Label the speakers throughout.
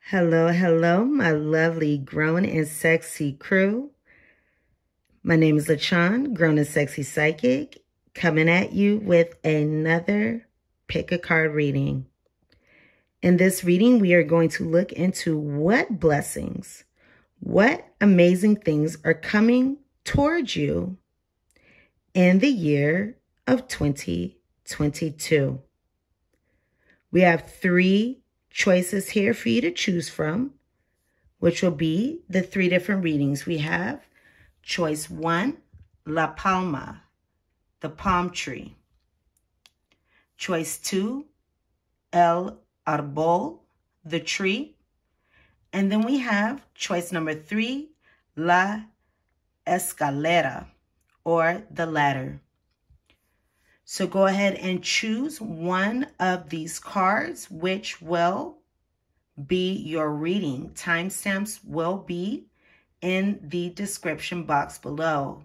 Speaker 1: Hello, hello, my lovely grown and sexy crew. My name is LaChawn, grown and sexy psychic, coming at you with another pick a card reading. In this reading, we are going to look into what blessings, what amazing things are coming towards you in the year of 2022. We have 3 choices here for you to choose from, which will be the 3 different readings. We have choice 1, La Palma, the palm tree. Choice 2, El Arbol, the tree. And then we have choice number 3, La Escalera, or the ladder. So go ahead and choose one of these cards, which will be your reading. Timestamps will be in the description box below.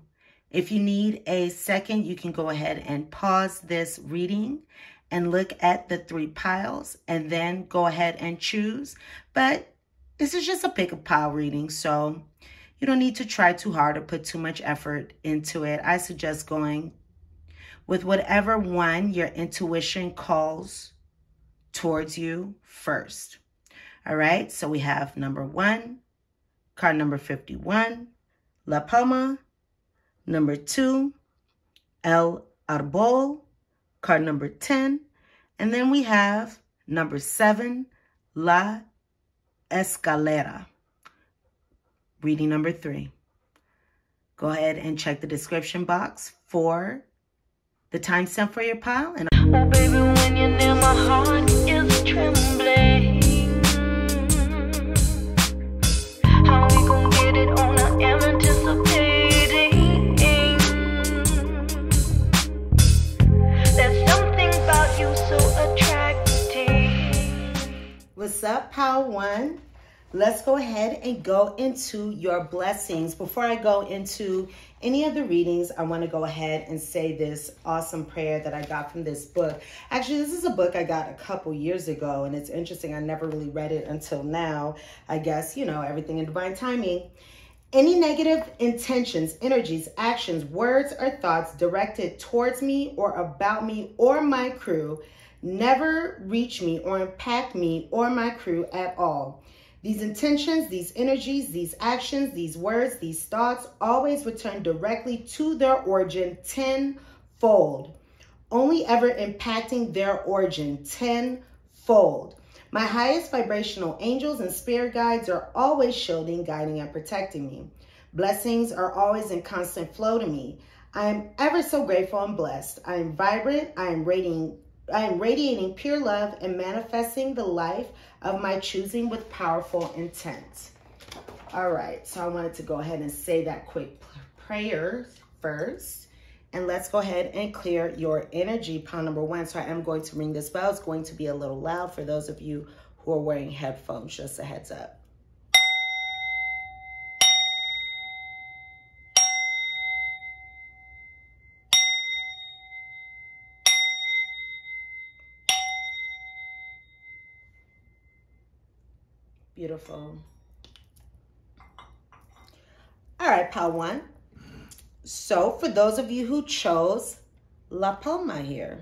Speaker 1: If you need a second, you can go ahead and pause this reading and look at the 3 piles and then go ahead and choose. But this is just a pick a pile reading, so you don't need to try too hard or put too much effort into it. I suggest going with whatever one your intuition calls towards you first. All right, so we have number 1, card number 51, La Palma. Number 2, El Arbol, card number 10. And then we have number 7, La Escalera, reading number 3. Go ahead and check the description box for the timestamp for your pile. And
Speaker 2: oh, baby, when you're near, my heart is trembling. How we gon' get it on? I am anticipating. There's something about you so attractive.
Speaker 1: What's up, pile 1? Let's go ahead and go into your blessings. Before I go into any of the readings, I want to go ahead and say this awesome prayer that I got from this book. Actually, this is a book I got a couple years ago, and it's interesting. I never really read it until now. I guess, you know, everything in divine timing. Any negative intentions, energies, actions, words, or thoughts directed towards me or about me or my crew never reach me or impact me or my crew at all. These intentions, these energies, these actions, these words, these thoughts always return directly to their origin tenfold, only ever impacting their origin tenfold. My highest vibrational angels and spirit guides are always shielding, guiding, and protecting me. Blessings are always in constant flow to me. I am ever so grateful and blessed. I am vibrant. I am radiating pure love and manifesting the life of my choosing with powerful intent. All right, so I wanted to go ahead and say that quick prayer first. And let's go ahead and clear your energy, pile number 1. So I am going to ring this bell. It's going to be a little loud for those of you who are wearing headphones, just a heads up. Beautiful. All right, pile 1. So for those of you who chose La Palma here,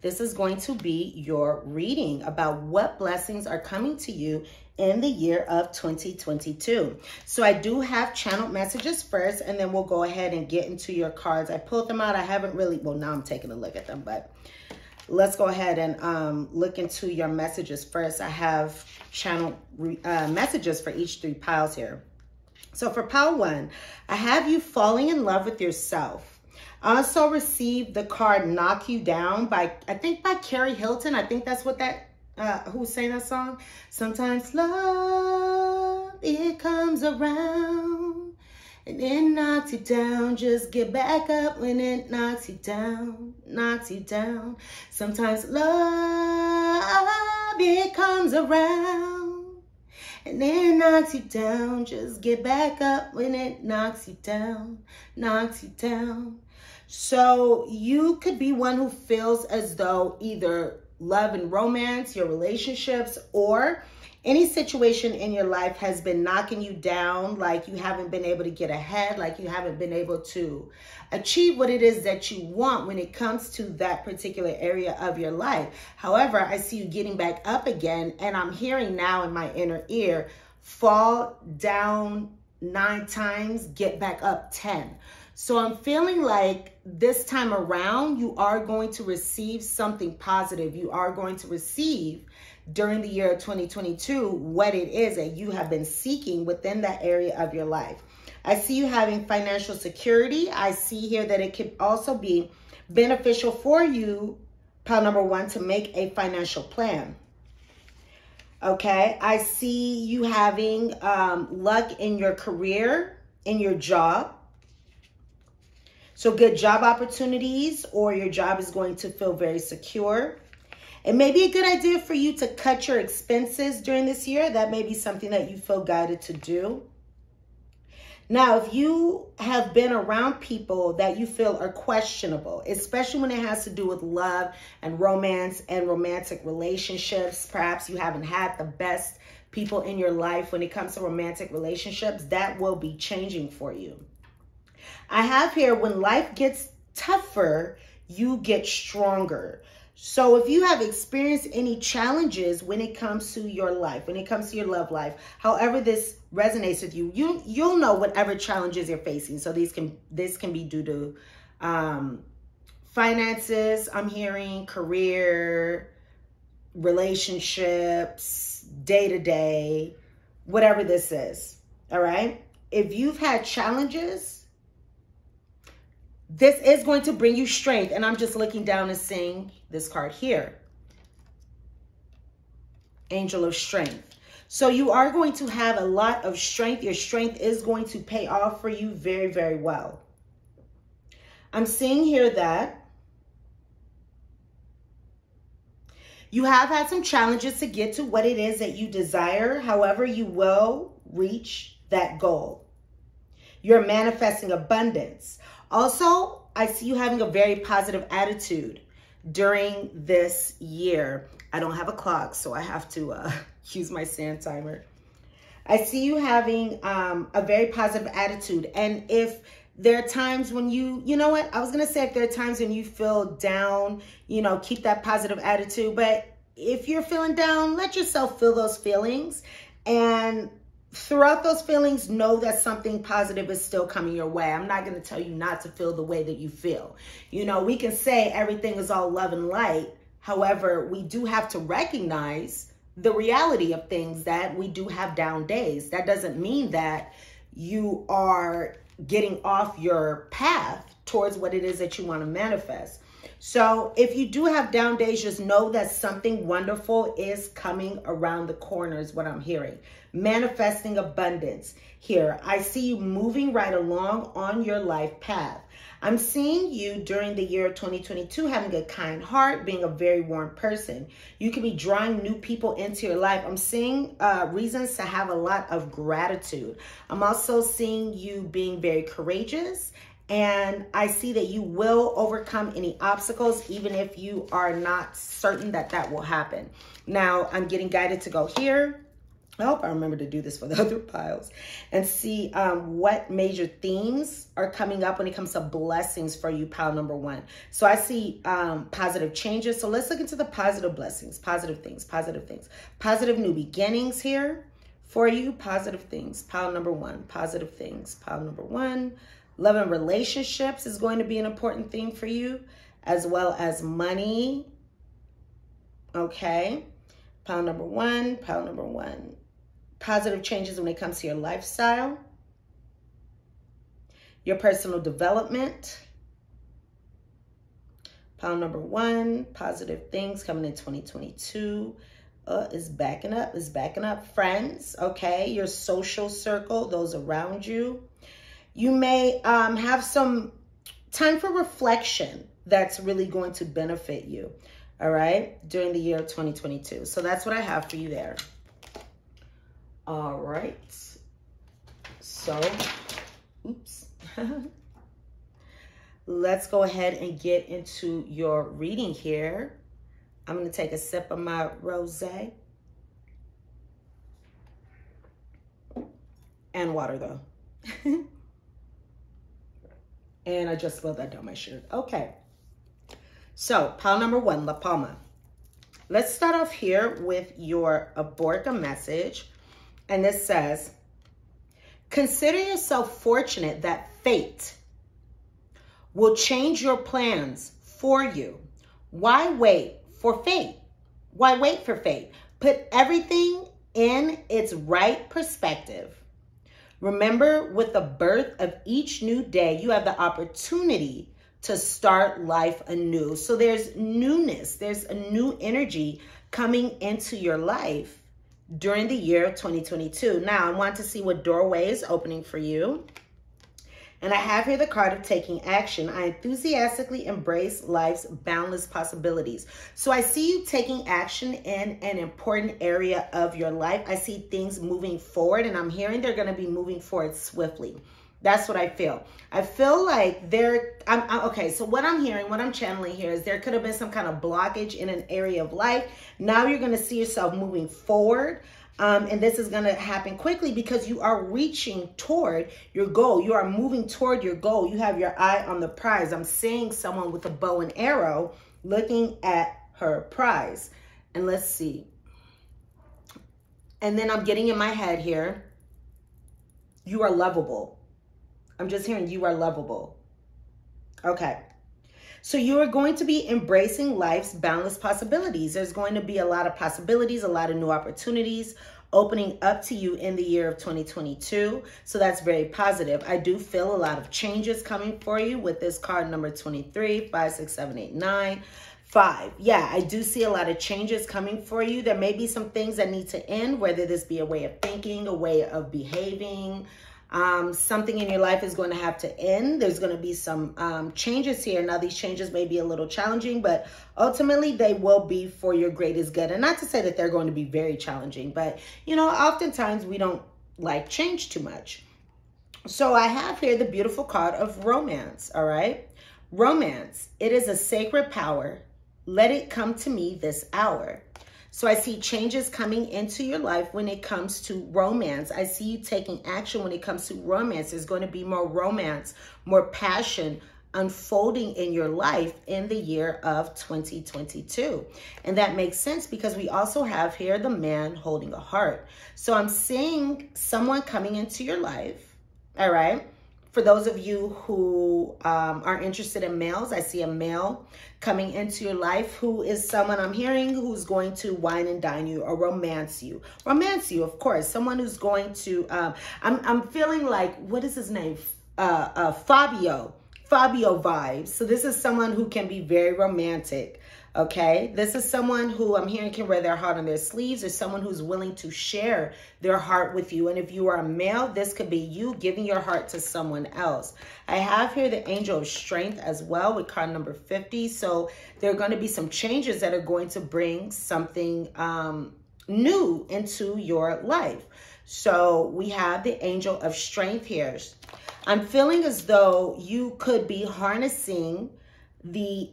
Speaker 1: this is going to be your reading about what blessings are coming to you in the year of 2022. So I do have channeled messages first, and then we'll go ahead and get into your cards. I pulled them out. I haven't really, well, now I'm taking a look at them, but let's go ahead and look into your messages first. I have channeled messages for each 3 piles here. So for pile 1, I have you falling in love with yourself. I also received the card Knock You Down by, I think by Carrie Hilton. I think that's what that, who sang that song? Sometimes love, it comes around and it knocks you down. Just get back up when it knocks you down, knocks you down. Sometimes love, it comes around and it knocks you down. Just get back up when it knocks you down, knocks you down. So you could be one who feels as though either love and romance, your relationships, or any situation in your life has been knocking you down, like you haven't been able to get ahead, like you haven't been able to achieve what it is that you want when it comes to that particular area of your life. However, I see you getting back up again, and I'm hearing now in my inner ear, fall down 9 times, get back up 10. So I'm feeling like this time around, you are going to receive something positive. You are going to receive during the year 2022 what it is that you have been seeking within that area of your life. I see you having financial security. I see here that it could also be beneficial for you, pile number 1, to make a financial plan. Okay, I see you having luck in your career, in your job. So good job opportunities, or your job is going to feel very secure. It may be a good idea for you to cut your expenses during this year. That may be something that you feel guided to do. Now, if you have been around people that you feel are questionable, especially when it has to do with love and romance and romantic relationships, perhaps you haven't had the best people in your life when it comes to romantic relationships, that will be changing for you. I have here, when life gets tougher, you get stronger. So if you have experienced any challenges when it comes to your life, when it comes to your love life, however this resonates with you, you'll know whatever challenges you're facing. So this can be due to finances, I'm hearing, career, relationships, day-to-day, whatever this is, all right? If you've had challenges, this is going to bring you strength. And I'm just looking down and seeing this card here. Angel of Strength. So you are going to have a lot of strength. Your strength is going to pay off for you very, very well. I'm seeing here that you have had some challenges to get to what it is that you desire. However, you will reach that goal. You're manifesting abundance. Also, I see you having a very positive attitude during this year. I don't have a clock, so I have to use my sand timer. I see you having a very positive attitude. And if there are times when you know what? I was going to say if there are times when you feel down, keep that positive attitude. But if you're feeling down, let yourself feel those feelings. And throughout those feelings, know that something positive is still coming your way. I'm not going to tell you not to feel the way that you feel. We can say everything is all love and light. However, we do have to recognize the reality of things, that we do have down days. That doesn't mean that you are getting off your path towards what it is that you want to manifest. So if you do have down days, just know that something wonderful is coming around the corner is what I'm hearing. Manifesting abundance here. I see you moving right along on your life path. I'm seeing you during the year 2022 having a kind heart, being a very warm person. You can be drawing new people into your life. I'm seeing reasons to have a lot of gratitude. I'm also seeing you being very courageous. And I see that you will overcome any obstacles, even if you are not certain that that will happen. Now, I'm getting guided to go here. I hope I remember to do this for the other piles and see what major themes are coming up when it comes to blessings for you, pile number 1. So I see positive changes. So let's look into the positive blessings, positive things, positive new beginnings here for you, positive things, pile number 1, positive things, pile number 1. Love and relationships is going to be an important theme for you, as well as money. Okay. Pile number 1, pile number 1. Positive changes when it comes to your lifestyle, your personal development. Pile number 1, positive things coming in 2022. Is backing up. Friends, okay. Your social circle, those around you. You may have some time for reflection that's really going to benefit you, all right, during the year of 2022. So that's what I have for you there. All right. So, oops. Let's go ahead and get into your reading here. I'm going to take a sip of my rosé. And water, though. And I just spilled that down my shirt. Okay. So, pile number 1, La Palma. Let's start off here with your Aborca message. And this says, consider yourself fortunate that fate will change your plans for you. Why wait for fate? Why wait for fate? Put everything in its right perspective. Remember, with the birth of each new day, you have the opportunity to start life anew. So there's newness. There's a new energy coming into your life during the year of 2022. Now, I want to see what doorway is opening for you. And I have here the card of taking action. I enthusiastically embrace life's boundless possibilities. So I see you taking action in an important area of your life. I see things moving forward, and I'm hearing they're going to be moving forward swiftly. That's what I feel. I feel like okay, so what I'm hearing, what I'm channeling here is there could have been some kind of blockage in an area of life. Now you're going to see yourself moving forward. And this is going to happen quickly because you are reaching toward your goal. You are moving toward your goal. You have your eye on the prize. I'm seeing someone with a bow and arrow looking at her prize. And let's see. And then I'm getting in my head here, you are lovable. I'm just hearing you are lovable. Okay. So you are going to be embracing life's boundless possibilities. There's going to be a lot of possibilities, a lot of new opportunities opening up to you in the year of 2022. So that's very positive. I do feel a lot of changes coming for you with this card number 23, 5, 6, 7, 8, 9, 5. Yeah, I do see a lot of changes coming for you. There may be some things that need to end, whether this be a way of thinking, a way of behaving. Something in your life is going to have to end. There's going to be some changes here. Now, these changes may be a little challenging, but ultimately they will be for your greatest good. And not to say that they're going to be very challenging, but, you know, oftentimes we don't like change too much. So I have here the beautiful card of romance, all right? Romance, it is a sacred power. Let it come to me this hour. So I see changes coming into your life when it comes to romance. I see you taking action when it comes to romance. There's going to be more romance, more passion unfolding in your life in the year of 2022. And that makes sense because we also have here the man holding a heart. So I'm seeing someone coming into your life, all right? For those of you who are interested in males, I see a male coming into your life who is someone I'm hearing who's going to wine and dine you or romance you. Romance you, of course. Someone who's going to, I'm feeling like, what is his name? Fabio vibes. So this is someone who can be very romantic. Okay, this is someone who I'm hearing can wear their heart on their sleeves, or someone who's willing to share their heart with you. And if you are a male, this could be you giving your heart to someone else. I have here the angel of strength as well with card number 50. So there are going to be some changes that are going to bring something new into your life. So we have the angel of strength here. I'm feeling as though you could be harnessing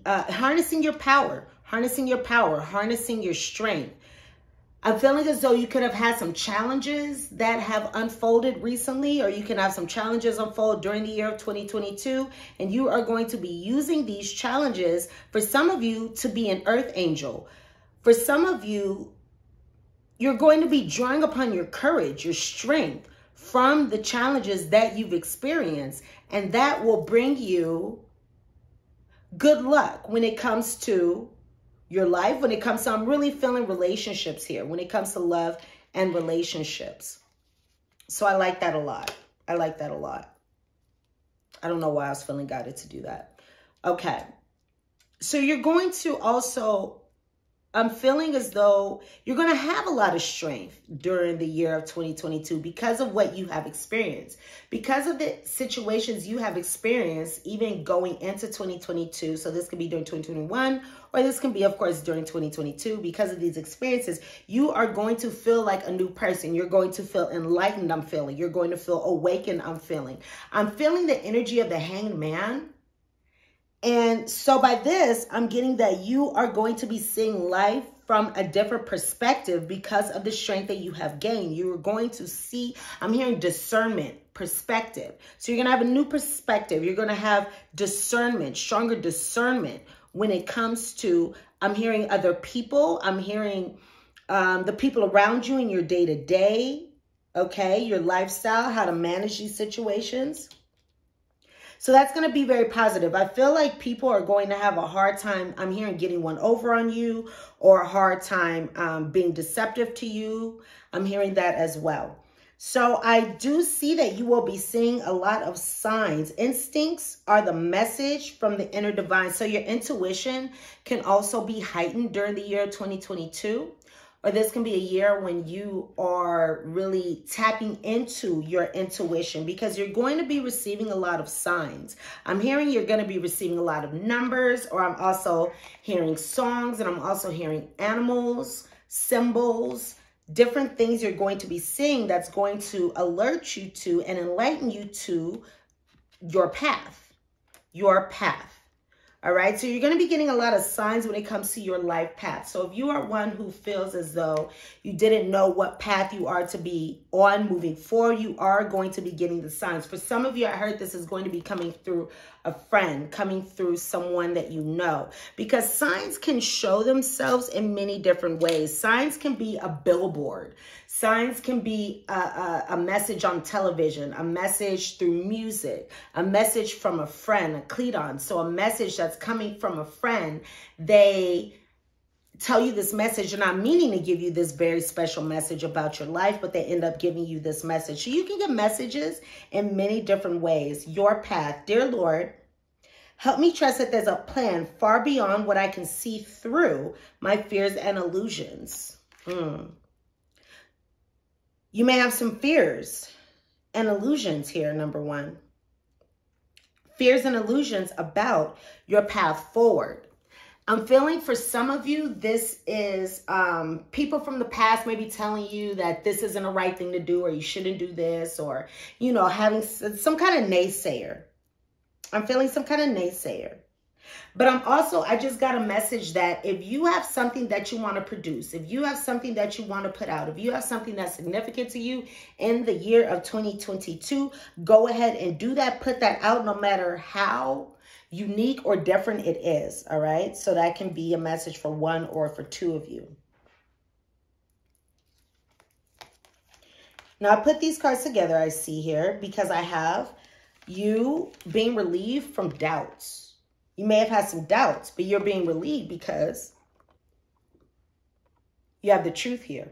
Speaker 1: harnessing your power, harnessing your strength. I'm feeling as though you could have had some challenges that have unfolded recently, or you can have some challenges unfold during the year of 2022, and you are going to be using these challenges, for some of you, to be an earth angel. For some of you, you're going to be drawing upon your courage, your strength from the challenges that you've experienced, and that will bring you good luck when it comes to your life, when it comes to, I'm really feeling relationships here, when it comes to love and relationships. So I like that a lot. I like that a lot. I don't know why I was feeling guided to do that. Okay. So you're going to also, I'm feeling as though you're going to have a lot of strength during the year of 2022 because of what you have experienced, because of the situations you have experienced, even going into 2022. So this could be during 2021, or this can be, of course, during 2022. Because of these experiences, you are going to feel like a new person. You're going to feel enlightened, I'm feeling. You're going to feel awakened, I'm feeling. I'm feeling the energy of the hanged man And so by this, I'm getting that you are going to be seeing life from a different perspective because of the strength that you have gained. You're going to see, I'm hearing discernment, perspective. So you're going to have a new perspective. You're going to have discernment, stronger discernment when it comes to, I'm hearing other people. I'm hearing the people around you in your day-to-day, okay, your lifestyle, how to manage these situations. So that's going to be very positive. I feel like people are going to have a hard time, I'm hearing, getting one over on you, or a hard time being deceptive to you. I'm hearing that as well. So I do see that you will be seeing a lot of signs. Instincts are the message from the inner divine. So your intuition can also be heightened during the year 2022. Or this can be a year when you are really tapping into your intuition, because you're going to be receiving a lot of signs. I'm hearing you're going to be receiving a lot of numbers, or I'm also hearing songs, and I'm also hearing animals, symbols, different things you're going to be seeing that's going to alert you to and enlighten you to your path, your path. All right, so you're going to be getting a lot of signs when it comes to your life path. So if you are one who feels as though you didn't know what path you are to be on moving forward, you are going to be getting the signs. For some of you, I heard this is going to be coming through a friend, coming through someone that you know, because signs can show themselves in many different ways. Signs can be a billboard. Signs can be a message on television, a message through music, a message from a friend, a cleton. So a message that's coming from a friend, they tell you this message. You're not meaning to give you this very special message about your life, but they end up giving you this message. So you can get messages in many different ways. Your path. Dear Lord, help me trust that there's a plan far beyond what I can see through my fears and illusions. You may have some fears and illusions here, number one. Fears and illusions about your path forward. I'm feeling for some of you, this is people from the past maybe telling you that this isn't a right thing to do, or you shouldn't do this, or, you know, having some kind of naysayer. I'm feeling some kind of naysayer. But I just got a message that if you have something that you want to produce, if you have something that you want to put out, if you have something that's significant to you in the year of 2022, go ahead and do that. Put that out, no matter how unique or different it is. All right. So that can be a message for one or for two of you. Now I put these cards together, I see here, because I have you being relieved from doubts. You may have had some doubts, but you're being relieved because you have the truth here.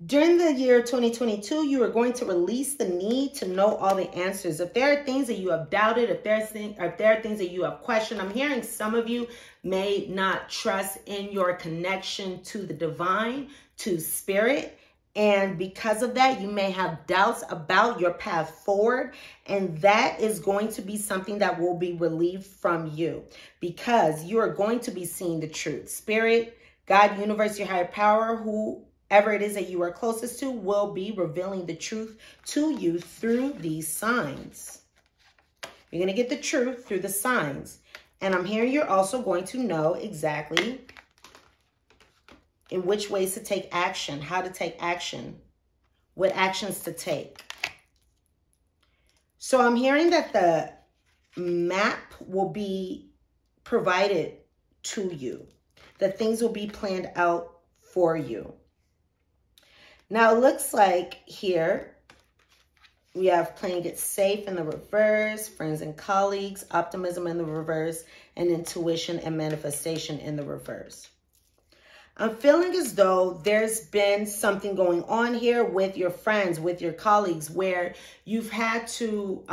Speaker 1: During the year 2022, you are going to release the need to know all the answers. If there are things that you have doubted, if there are things that you have questioned, I'm hearing some of you may not trust in your connection to the divine, to spirit. And because of that, you may have doubts about your path forward. And that is going to be something that will be relieved from you, because you are going to be seeing the truth. Spirit, God, universe, your higher power, whoever it is that you are closest to, will be revealing the truth to you through these signs. You're going to get the truth through the signs. And I'm hearing you're also going to know exactly in which ways to take action, how to take action, what actions to take. So I'm hearing that the map will be provided to you, that things will be planned out for you. Now it looks like here we have playing it safe in the reverse, friends and colleagues, optimism in the reverse, and intuition and manifestation in the reverse. I'm feeling as though there's been something going on here with your friends, with your colleagues, where you've had to,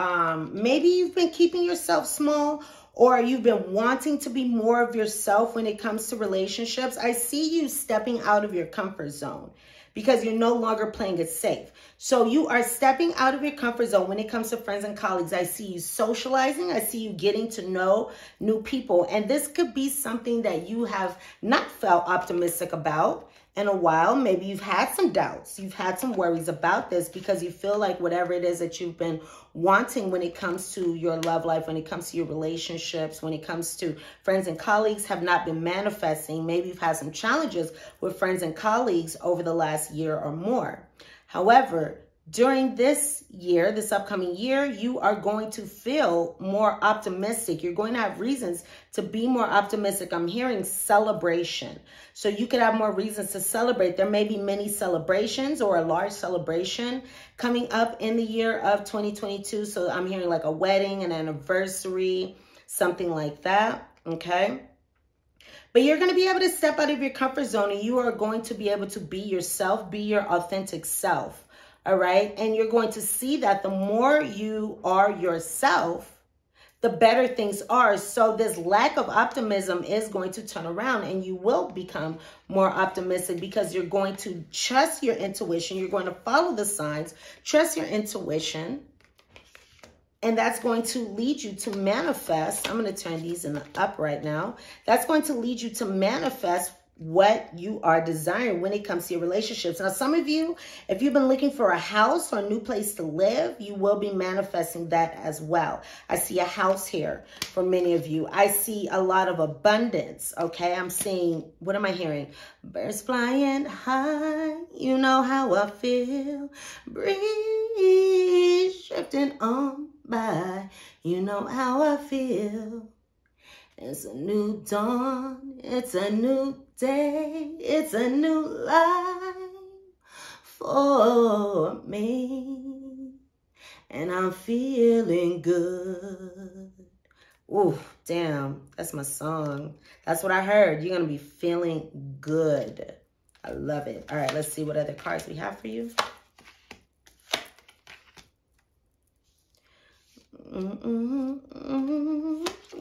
Speaker 1: maybe you've been keeping yourself small, or you've been wanting to be more of yourself when it comes to relationships. I see you stepping out of your comfort zone because you're no longer playing it safe. So you are stepping out of your comfort zone when it comes to friends and colleagues. I see you socializing. I see you getting to know new people. And this could be something that you have not felt optimistic about in a while. Maybe you've had some doubts. You've had some worries about this because you feel like whatever it is that you've been wanting when it comes to your love life, when it comes to your relationships, when it comes to friends and colleagues have not been manifesting. Maybe you've had some challenges with friends and colleagues over the last year or more. However, during this year, this upcoming year, you are going to feel more optimistic. You're going to have reasons to be more optimistic. I'm hearing celebration. So you could have more reasons to celebrate. There may be many celebrations or a large celebration coming up in the year of 2022. So I'm hearing like a wedding, an anniversary, something like that, okay? But you're going to be able to step out of your comfort zone and you are going to be able to be yourself, be your authentic self. All right. And you're going to see that the more you are yourself, the better things are. So this lack of optimism is going to turn around and you will become more optimistic because you're going to trust your intuition. You're going to follow the signs, trust your intuition. And that's going to lead you to manifest. I'm going to turn these in the up right now. That's going to lead you to manifest what you are desiring when it comes to your relationships. Now, some of you, if you've been looking for a house or a new place to live, you will be manifesting that as well. I see a house here for many of you. I see a lot of abundance, okay? I'm seeing, what am I hearing? Birds flying high, you know how I feel. Breeze drifting on by, you know how I feel. It's a new dawn, it's a new day, it's a new life for me, and I'm feeling good. Ooh, damn, that's my song. That's what I heard. You're going to be feeling good. I love it. All right, let's see what other cards we have for you.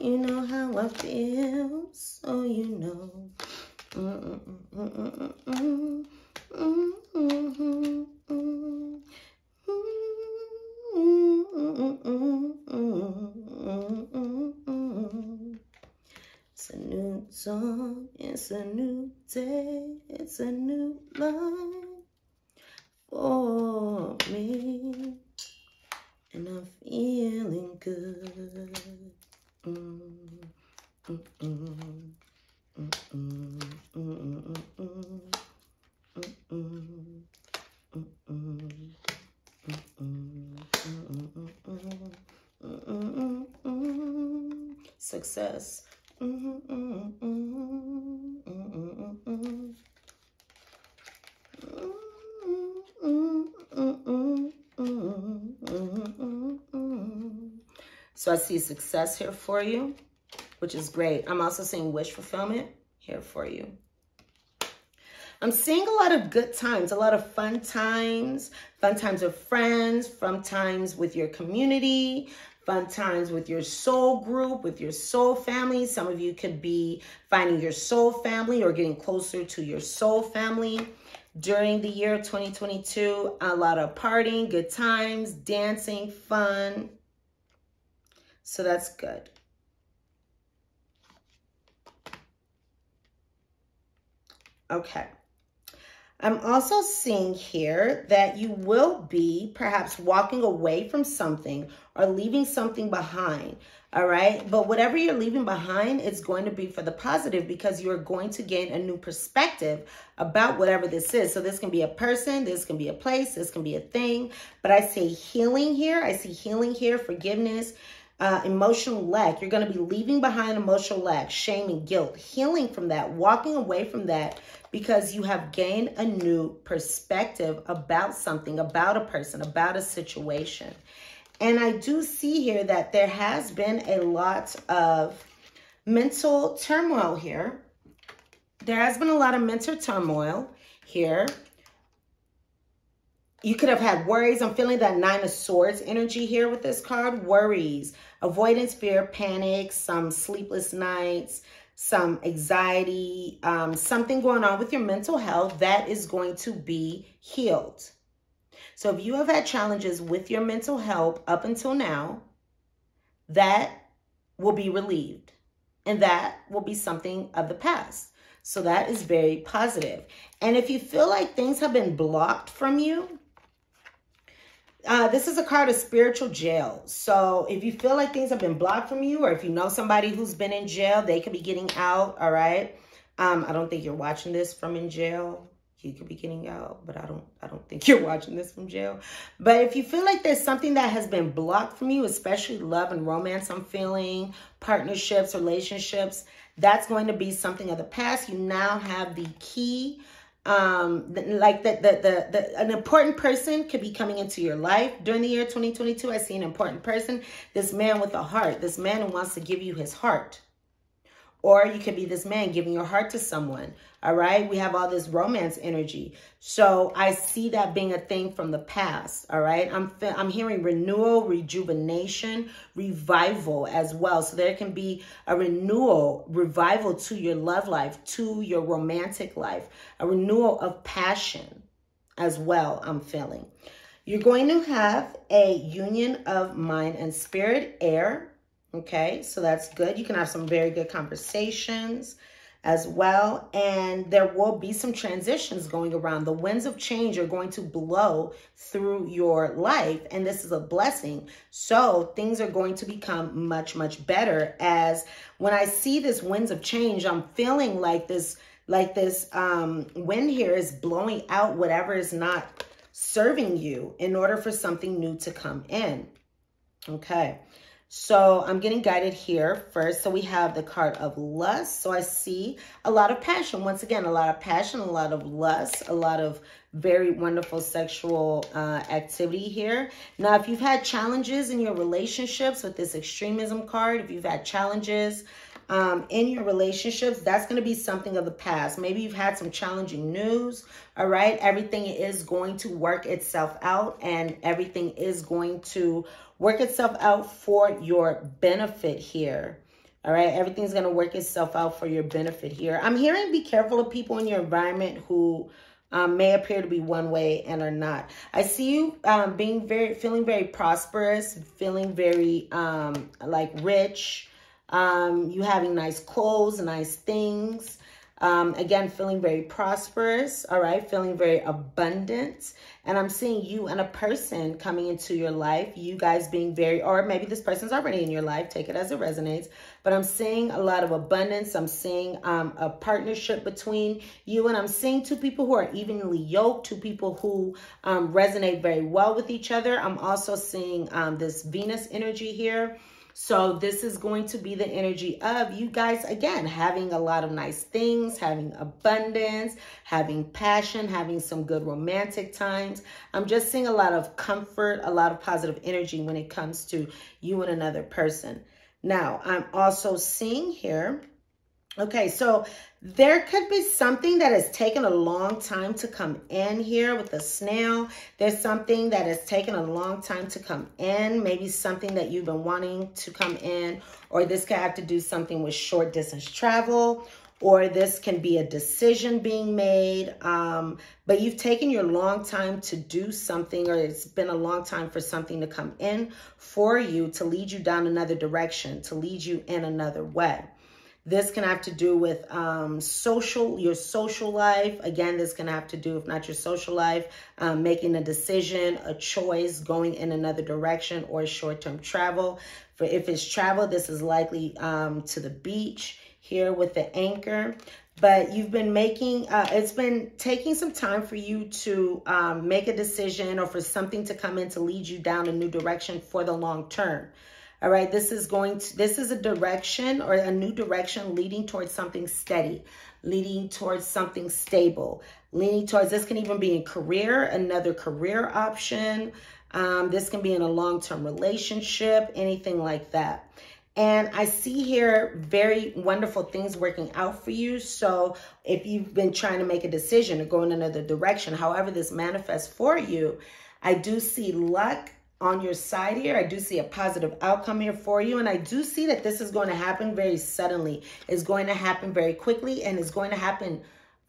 Speaker 1: You know how I feel, so you know. It's a new dawn, it's a new day, it's a new life for me. And I'm feeling good. Success. So I see success here for you, which is great. I'm also seeing wish fulfillment here for you. I'm seeing a lot of good times, a lot of fun times with friends, fun times with your community, fun times with your soul group, with your soul family. Some of you could be finding your soul family or getting closer to your soul family during the year 2022. A lot of partying, good times, dancing, fun. So that's good. Okay. I'm also seeing here that you will be perhaps walking away from something or leaving something behind. All right. But whatever you're leaving behind, it's going to be for the positive because you're going to gain a new perspective about whatever this is. So this can be a person, this can be a place, this can be a thing. But I see healing here. I see healing here, forgiveness. Emotional lack. You're going to be leaving behind emotional lack, shame and guilt, healing from that, walking away from that because you have gained a new perspective about something, about a person, about a situation. And I do see here that there has been a lot of mental turmoil here. There has been a lot of mental turmoil here. You could have had worries. I'm feeling that 9 of Swords energy here with this card. Worries, avoidance, fear, panic, some sleepless nights, some anxiety, something going on with your mental health that is going to be healed. So if you have had challenges with your mental health up until now, that will be relieved. And that will be something of the past. So that is very positive. And if you feel like things have been blocked from you, this is a card of spiritual jail. So if you feel like things have been blocked from you, or if you know somebody who's been in jail, they could be getting out, all right? I don't think you're watching this from in jail. You could be getting out, but I don't think you're watching this from jail. But if you feel like there's something that has been blocked from you, especially love and romance, I'm feeling, partnerships, relationships, that's going to be something of the past. You now have the key. Like an important person could be coming into your life during the year 2022. I see an important person, this man with a heart, this man who wants to give you his heart. Or you could be this man giving your heart to someone. All right. We have all this romance energy. So I see that being a thing from the past. All right. I'm hearing renewal, rejuvenation, revival as well. So there can be a renewal, revival to your love life, to your romantic life, a renewal of passion as well. I'm feeling you're going to have a union of mind and spirit, air. Okay, so that's good. You can have some very good conversations as well. And there will be some transitions going around. The winds of change are going to blow through your life. And this is a blessing. So things are going to become much, much better. As when I see this winds of change, I'm feeling like this wind here is blowing out whatever is not serving you in order for something new to come in. Okay. So I'm getting guided here first. So we have the card of lust. So I see a lot of passion. Once again, a lot of passion, a lot of lust, a lot of very wonderful sexual activity here. Now, if you've had challenges in your relationships with this extremism card, if you've had challenges in your relationships, that's going to be something of the past. Maybe you've had some challenging news. All right. Everything is going to work itself out, and everything is going to work itself out for your benefit here. All right. Everything's going to work itself out for your benefit here. I'm hearing be careful of people in your environment who may appear to be one way and are not. I see you feeling very prosperous, feeling very like rich. You having nice clothes, nice things. Again, feeling very prosperous. All right. Feeling very abundant. And I'm seeing you and a person coming into your life, you guys being very, or maybe this person's already in your life, take it as it resonates, but I'm seeing a lot of abundance. I'm seeing a partnership between you, and I'm seeing two people who are evenly yoked, two people who resonate very well with each other. I'm also seeing this Venus energy here. So this is going to be the energy of you guys, again, having a lot of nice things, having abundance, having passion, having some good romantic times. I'm just seeing a lot of comfort, a lot of positive energy when it comes to you and another person. Now, I'm also seeing here, okay, so there could be something that has taken a long time to come in here with the snail. There's something that has taken a long time to come in, maybe something that you've been wanting to come in, or this could have to do something with short distance travel, or this can be a decision being made, but you've taken your long time to do something, or it's been a long time for something to come in for you to lead you down another direction, to lead you in another way. This can have to do with your social life. Again, this can have to do, if not your social life, making a decision, a choice, going in another direction, or short-term travel. If it's travel, this is likely to the beach here with the anchor. But you've been making, it's been taking some time for you to make a decision, or for something to come in to lead you down a new direction for the long term. All right, this is a direction, or a new direction leading towards something steady, leading towards something stable, leaning towards, this can even be in career, another career option. This can be in a long-term relationship, anything like that. And I see here very wonderful things working out for you. So if you've been trying to make a decision or go in another direction, however this manifests for you, I do see luck on your side here. I do see a positive outcome here for you. And I do see that this is going to happen very suddenly. It's going to happen very quickly, and it's going to happen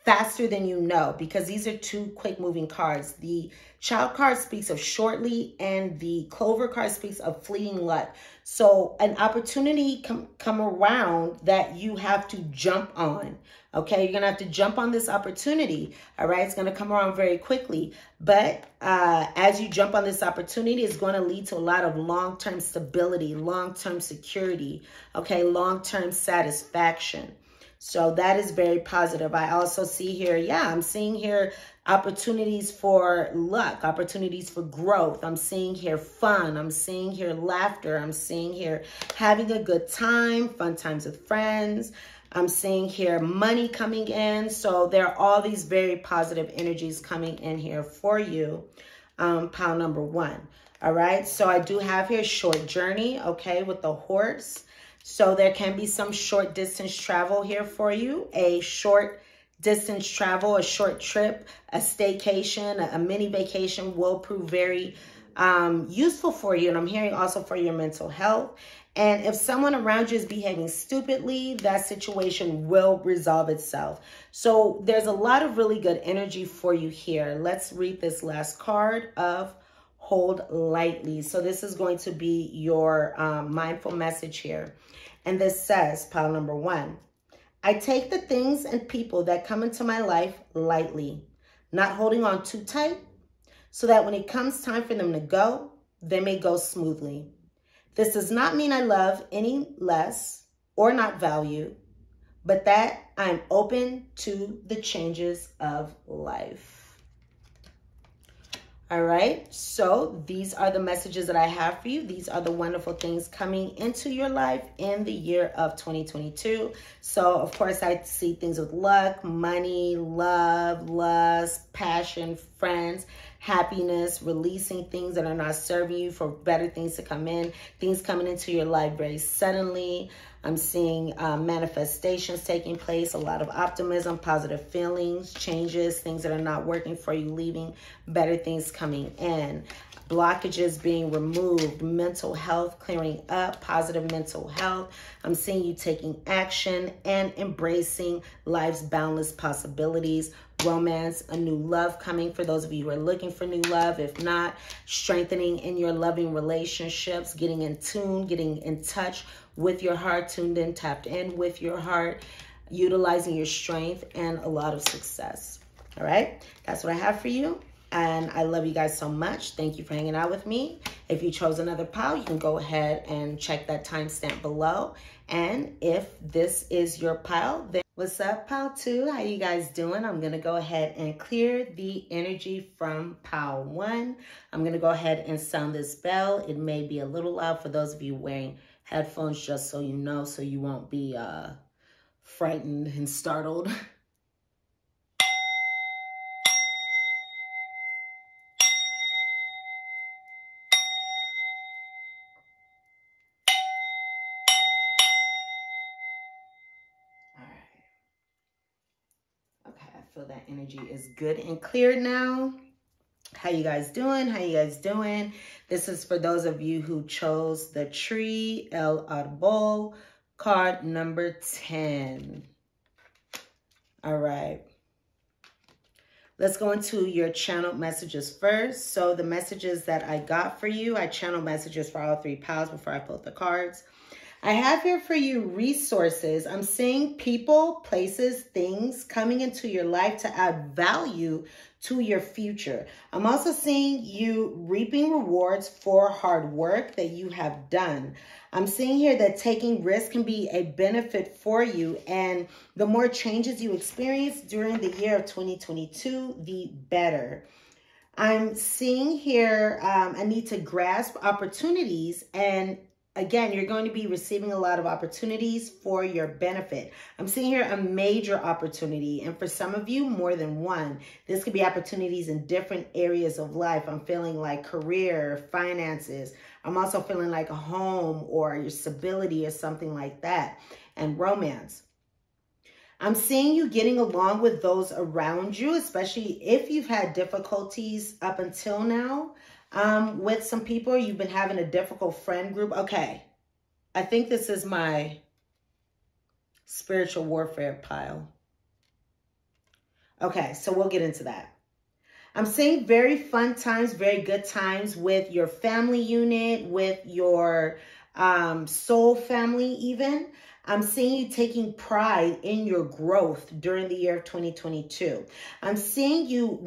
Speaker 1: faster than you know, because these are two quick moving cards. The Child card speaks of shortly, and the Clover card speaks of fleeting luck. So an opportunity come around that you have to jump on. Okay, you're gonna have to jump on this opportunity. All right, it's gonna come around very quickly. But as you jump on this opportunity, it's going to lead to a lot of long-term stability, long-term security. Okay, long-term satisfaction. So that is very positive. I also see here, I'm seeing here opportunities for luck, opportunities for growth. I'm seeing here fun. I'm seeing here laughter. I'm seeing here having a good time, fun times with friends. I'm seeing here money coming in. So there are all these very positive energies coming in here for you, pile number 1. All right. So I do have here short journey, okay, with the horse. So there can be some short distance travel here for you, a short distance travel, a short trip, a staycation, a mini vacation will prove very useful for you. And I'm hearing also for your mental health. And if someone around you is behaving stupidly, that situation will resolve itself. So there's a lot of really good energy for you here. Let's read this last card of Hold Lightly. So this is going to be your mindful message here. And this says, pile number 1, I take the things and people that come into my life lightly, not holding on too tight, so that when it comes time for them to go, they may go smoothly. This does not mean I love any less or not value, but that I'm open to the changes of life. All right, so these are the messages that I have for you. These are the wonderful things coming into your life in the year of 2022. So, of course, I see things with luck, money, love, lust, passion, friends, happiness, releasing things that are not serving you for better things to come in, things coming into your life very suddenly. I'm seeing manifestations taking place, a lot of optimism, positive feelings, changes, things that are not working for you leaving, better things coming in, blockages being removed, mental health clearing up, positive mental health. I'm seeing you taking action and embracing life's boundless possibilities. Romance, a new love coming for those of you who are looking for new love. If not, strengthening in your loving relationships, getting in tune, getting in touch with your heart, tuned in, tapped in with your heart, utilizing your strength, and a lot of success. All right, that's what I have for you. And I love you guys so much. Thank you for hanging out with me. If you chose another pile, you can go ahead and check that timestamp below. And if this is your pile, then what's up, pile 2? How you guys doing? I'm going to go ahead and clear the energy from pile 1. I'm going to go ahead and sound this bell. It may be a little loud for those of you wearing headphones, just so you know, so you won't be frightened and startled. Okay, I feel that energy is good and clear now. How you guys doing? How you guys doing? This is for those of you who chose the tree, el arbol, card number 10. All right. Let's go into your channeled messages first. So the messages that I got for you, I channeled messages for all 3 piles before I pulled the cards. I have here for you resources. I'm seeing people, places, things coming into your life to add value to your future. I'm also seeing you reaping rewards for hard work that you have done. I'm seeing here that taking risks can be a benefit for you, and the more changes you experience during the year of 2022, the better. I'm seeing here I need to grasp opportunities, and again, you're going to be receiving a lot of opportunities for your benefit. I'm seeing here a major opportunity, and for some of you, more than one. This could be opportunities in different areas of life. I'm feeling like career, finances. I'm also feeling like a home or your stability or something like that, and romance. I'm seeing you getting along with those around you, especially if you've had difficulties up until now. With some people, you've been having a difficult friend group. Okay, I think this is my spiritual warfare pile. Okay, so we'll get into that. I'm seeing very fun times, very good times with your family unit, with your soul family even. I'm seeing you taking pride in your growth during the year of 2022. I'm seeing you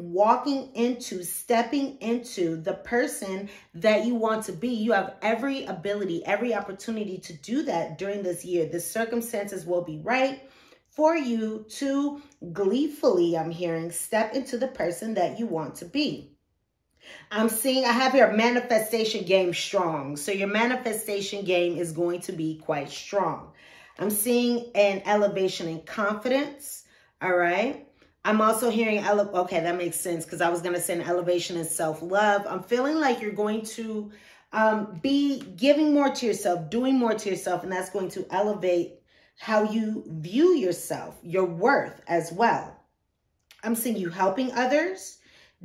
Speaker 1: stepping into the person that you want to be. You have every ability, every opportunity to do that during this year. The circumstances will be right for you to gleefully, I'm hearing, step into the person that you want to be. I'm seeing, I have your manifestation game strong. So your manifestation game is going to be quite strong. I'm seeing an elevation in confidence. All right. I'm also hearing, okay, that makes sense, because I was going to say an elevation in self-love. I'm feeling like you're going to be giving more to yourself, doing more to yourself, and that's going to elevate how you view yourself, your worth as well. I'm seeing you helping others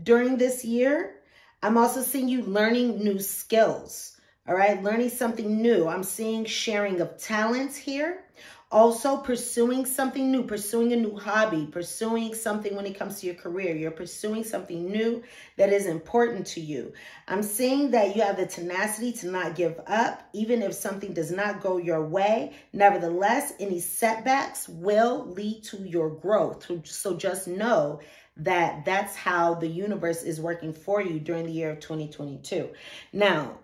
Speaker 1: during this year. I'm also seeing you learning new skills, all right? Learning something new. I'm seeing sharing of talents here. Also pursuing something new, pursuing a new hobby, pursuing something when it comes to your career. You're pursuing something new that is important to you. I'm seeing that you have the tenacity to not give up, even if something does not go your way. Nevertheless, any setbacks will lead to your growth. So just know that that's how the universe is working for you during the year of 2022. Now,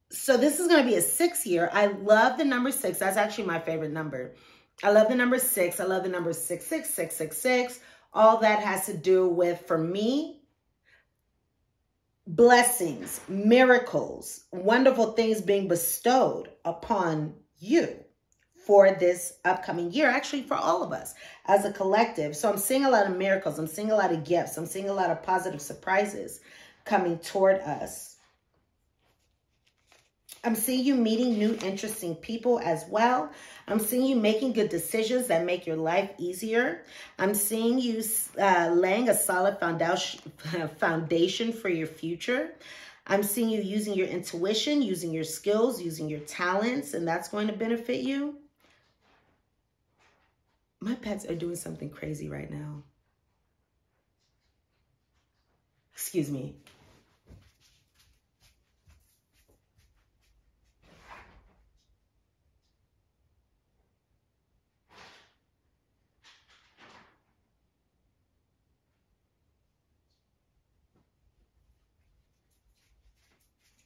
Speaker 1: so this is going to be a 6 year. I love the number 6. That's actually my favorite number. I love the number 6. I love the number 66666. All that has to do with, for me, blessings, miracles, wonderful things being bestowed upon you for this upcoming year, actually for all of us as a collective. So I'm seeing a lot of miracles. I'm seeing a lot of gifts. I'm seeing a lot of positive surprises coming toward us. I'm seeing you meeting new interesting people as well. I'm seeing you making good decisions that make your life easier. I'm seeing you laying a solid foundation for your future. I'm seeing you using your intuition, using your skills, using your talents, and that's going to benefit you. My pets are doing something crazy right now. Excuse me.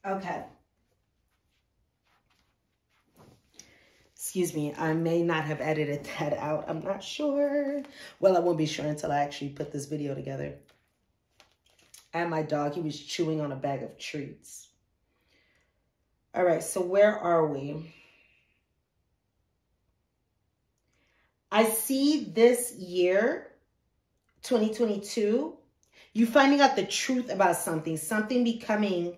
Speaker 1: Okay. Excuse me, I may not have edited that out. I'm not sure. Well, I won't be sure until I actually put this video together. And my dog, he was chewing on a bag of treats. All right, so where are we? I see this year, 2022, you finding out the truth about something, something becoming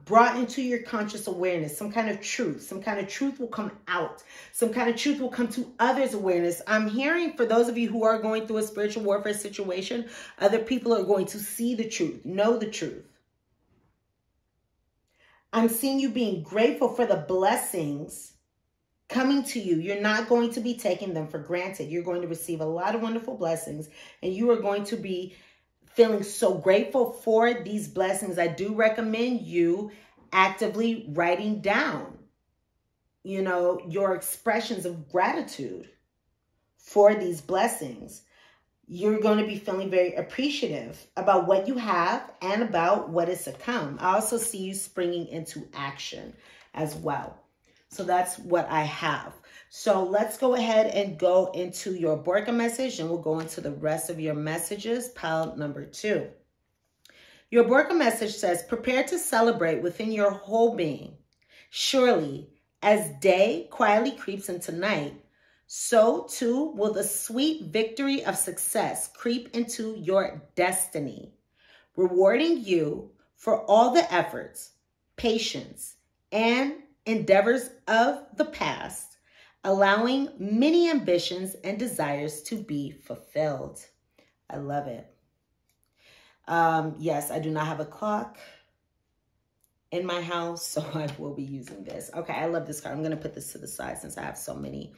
Speaker 1: brought into your conscious awareness, some kind of truth will come out. Some kind of truth will come to others' awareness. I'm hearing, for those of you who are going through a spiritual warfare situation, other people are going to see the truth, know the truth. I'm seeing you being grateful for the blessings coming to you. You're not going to be taking them for granted. You're going to receive a lot of wonderful blessings, and you are going to be feeling so grateful for these blessings. I do recommend you actively writing down, you know, your expressions of gratitude for these blessings. You're going to be feeling very appreciative about what you have and about what is to come. I also see you springing into action as well. So that's what I have. So let's go ahead and go into your Borka message, and we'll go into the rest of your messages, pile number 2. Your Borka message says, prepare to celebrate within your whole being. Surely, as day quietly creeps into night, so too will the sweet victory of success creep into your destiny, rewarding you for all the efforts, patience, and endeavors of the past, allowing many ambitions and desires to be fulfilled. I love it. Yes, I do not have a clock in my house, so I will be using this. Okay, I love this card. I'm going to put this to the side since I have so many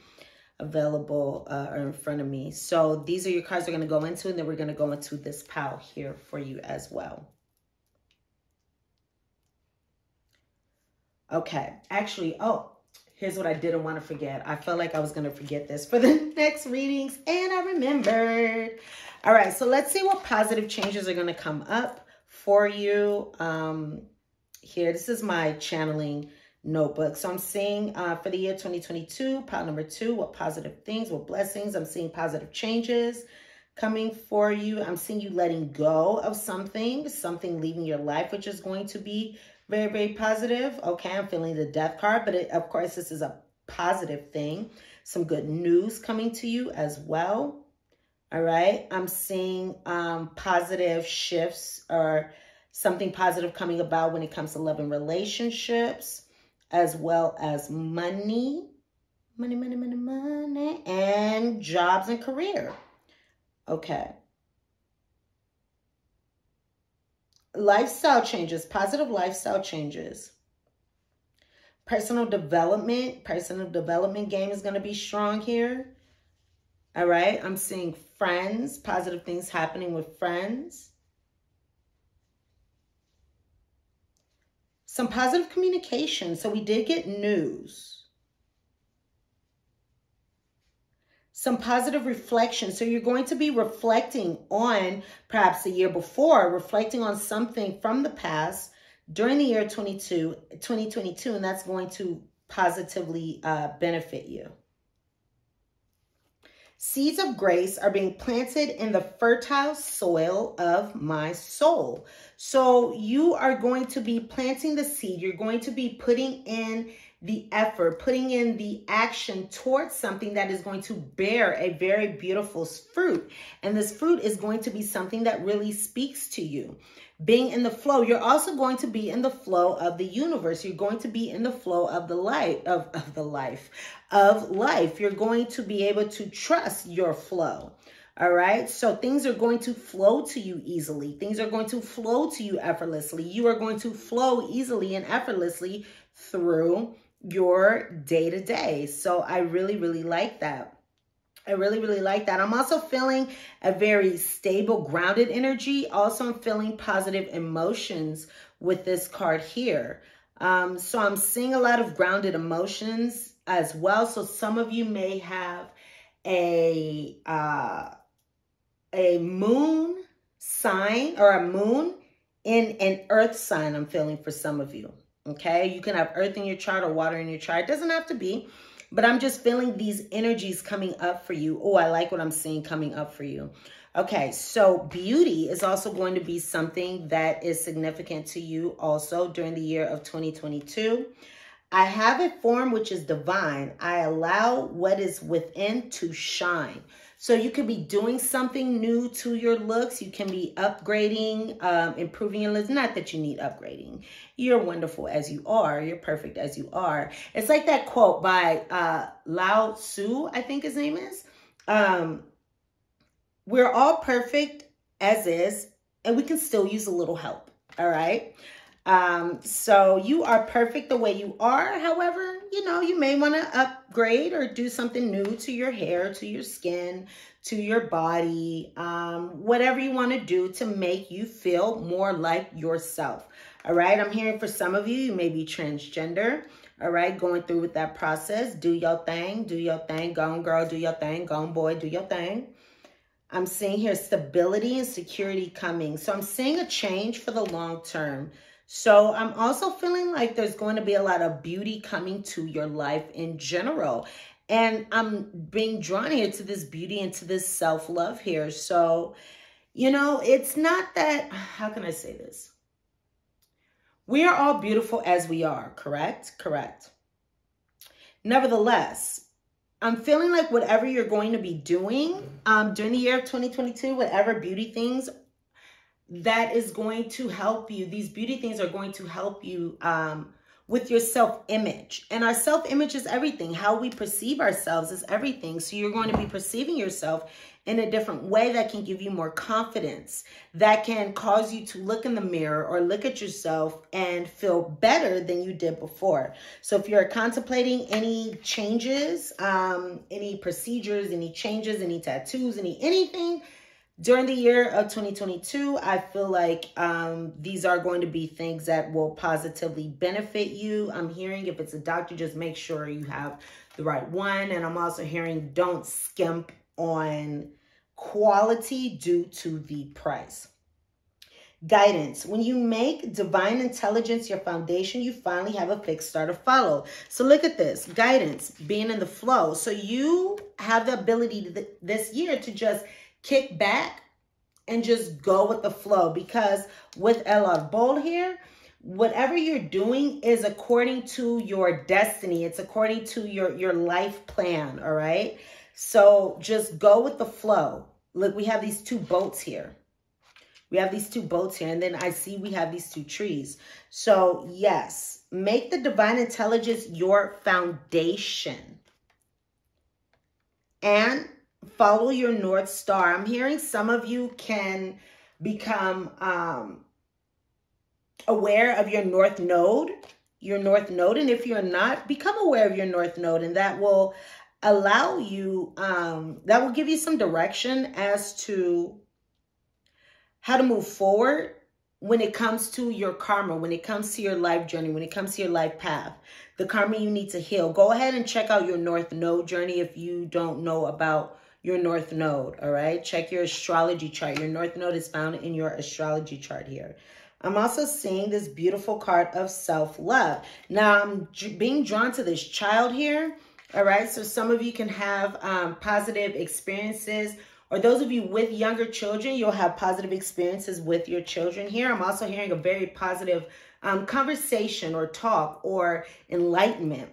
Speaker 1: available or in front of me. So these are your cards we're going to go into, and then we're going to go into this pile here for you as well. Okay, actually, oh, here's what I didn't want to forget. I felt like I was going to forget this for the next readings, and I remembered. All right, so let's see what positive changes are going to come up for you here. This is my channeling notebook. So I'm seeing for the year 2022, pile number 2, what positive things, what blessings. I'm seeing positive changes coming for you. I'm seeing you letting go of something leaving your life, which is going to be very, very positive. Okay, I'm feeling the death card, but of course, this is a positive thing. Some good news coming to you as well. All right, I'm seeing positive shifts or something positive coming about when it comes to love and relationships, as well as money, and jobs and career. Okay. Lifestyle changes, positive lifestyle changes. Personal development game is going to be strong here. All right. I'm seeing friends, positive things happening with friends. Some positive communication. So we did get news. Some positive reflection. So you're going to be reflecting on perhaps the year before, reflecting on something from the past during the year 2022, and that's going to positively benefit you. Seeds of grace are being planted in the fertile soil of my soul. So you are going to be planting the seed. You're going to be putting in the effort, putting in the action towards something that is going to bear a very beautiful fruit. And this fruit is going to be something that really speaks to you. Being in the flow, you're also going to be in the flow of the universe. You're going to be in the flow of the light, of life. You're going to be able to trust your flow. All right. So things are going to flow to you easily. Things are going to flow to you effortlessly. You are going to flow easily and effortlessly through your day-to-day. So I really, really like that. I really, really like that. I'm also feeling a very stable, grounded energy. Also, I'm feeling positive emotions with this card here. So I'm seeing a lot of grounded emotions as well. So some of you may have a moon sign or a moon in an earth sign. I'm feeling for some of you. Okay, you can have earth in your chart or water in your chart. It doesn't have to be, but I'm just feeling these energies coming up for you. Oh, I like what I'm seeing coming up for you. Okay, so beauty is also going to be something that is significant to you also during the year of 2022. I have a form which is divine. I allow what is within to shine. So you could be doing something new to your looks. You can be upgrading, improving your looks. Not that you need upgrading. You're wonderful as you are. You're perfect as you are. It's like that quote by Lao Tzu, I think his name is. We're all perfect as is, and we can still use a little help. All right. So you are perfect the way you are. However, you know, you may want to upgrade or do something new to your hair, to your skin, to your body, whatever you want to do to make you feel more like yourself. All right. I'm hearing for some of you, you may be transgender. All right. Going through with that process. Do your thing. Do your thing. Go on, girl. Do your thing. Go on, boy. Do your thing. I'm seeing here stability and security coming. So I'm seeing a change for the long term. So I'm also feeling like there's going to be a lot of beauty coming to your life in general. And I'm being drawn here to this beauty and to this self-love here. So, you know, it's not that, how can I say this? We are all beautiful as we are, correct? Correct. Nevertheless, I'm feeling like whatever you're going to be doing during the year of 2022, whatever beauty things that is going to help you. These beauty things are going to help you with your self-image. And our self-image is everything. How we perceive ourselves is everything. So you're going to be perceiving yourself in a different way that can give you more confidence, that can cause you to look in the mirror or look at yourself and feel better than you did before. So if you're contemplating any changes, any procedures, any changes, any tattoos, anything during the year of 2022, I feel like these are going to be things that will positively benefit you. I'm hearing if it's a doctor, just make sure you have the right one. And I'm also hearing don't skimp on quality due to the price. Guidance. When you make divine intelligence your foundation, you finally have a fixed star to follow. So look at this. Guidance, being in the flow. So you have the ability this year to just kick back and just go with the flow, because with El Arbol here, whatever you're doing is according to your destiny. It's according to your life plan, all right? So just go with the flow. Look, we have these two boats here. We have these two boats here, and then I see we have these two trees. So yes, make the divine intelligence your foundation. And follow your North Star. I'm hearing some of you can become aware of your North Node. And if you're not, become aware of your North Node, and that will allow you, that will give you some direction as to how to move forward when it comes to your karma, when it comes to your life journey, when it comes to your life path, the karma you need to heal. Go ahead and check out your North Node journey if you don't know about your North Node, all right? Check your astrology chart. Your North Node is found in your astrology chart here. I'm also seeing this beautiful card of self-love. Now, I'm being drawn to this child here, all right? So some of you can have positive experiences, or those of you with younger children, you'll have positive experiences with your children here. I'm also hearing a very positive conversation or talk or enlightenment.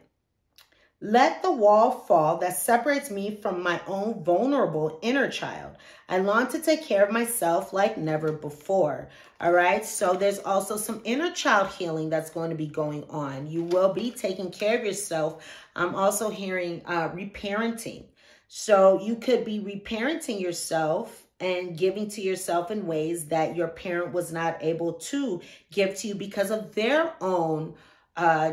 Speaker 1: Let the wall fall that separates me from my own vulnerable inner child. I long to take care of myself like never before. All right. So there's also some inner child healing that's going to be going on. You will be taking care of yourself. I'm also hearing reparenting. So you could be reparenting yourself and giving to yourself in ways that your parent was not able to give to you because of their own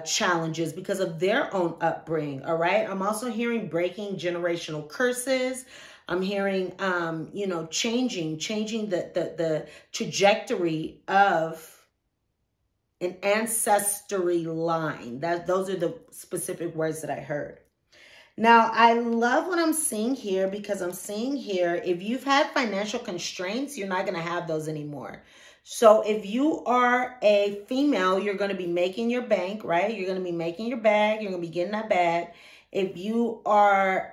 Speaker 1: challenges, because of their own upbringing. All right. I'm also hearing breaking generational curses. I'm hearing, you know, changing the trajectory of an ancestry line. Those are the specific words that I heard. Now, I love what I'm seeing here, because I'm seeing here, if you've had financial constraints, you're not going to have those anymore. So if you are a female, you're going to be making your bank, right? You're going to be making your bag. You're going to be getting that bag. If you are,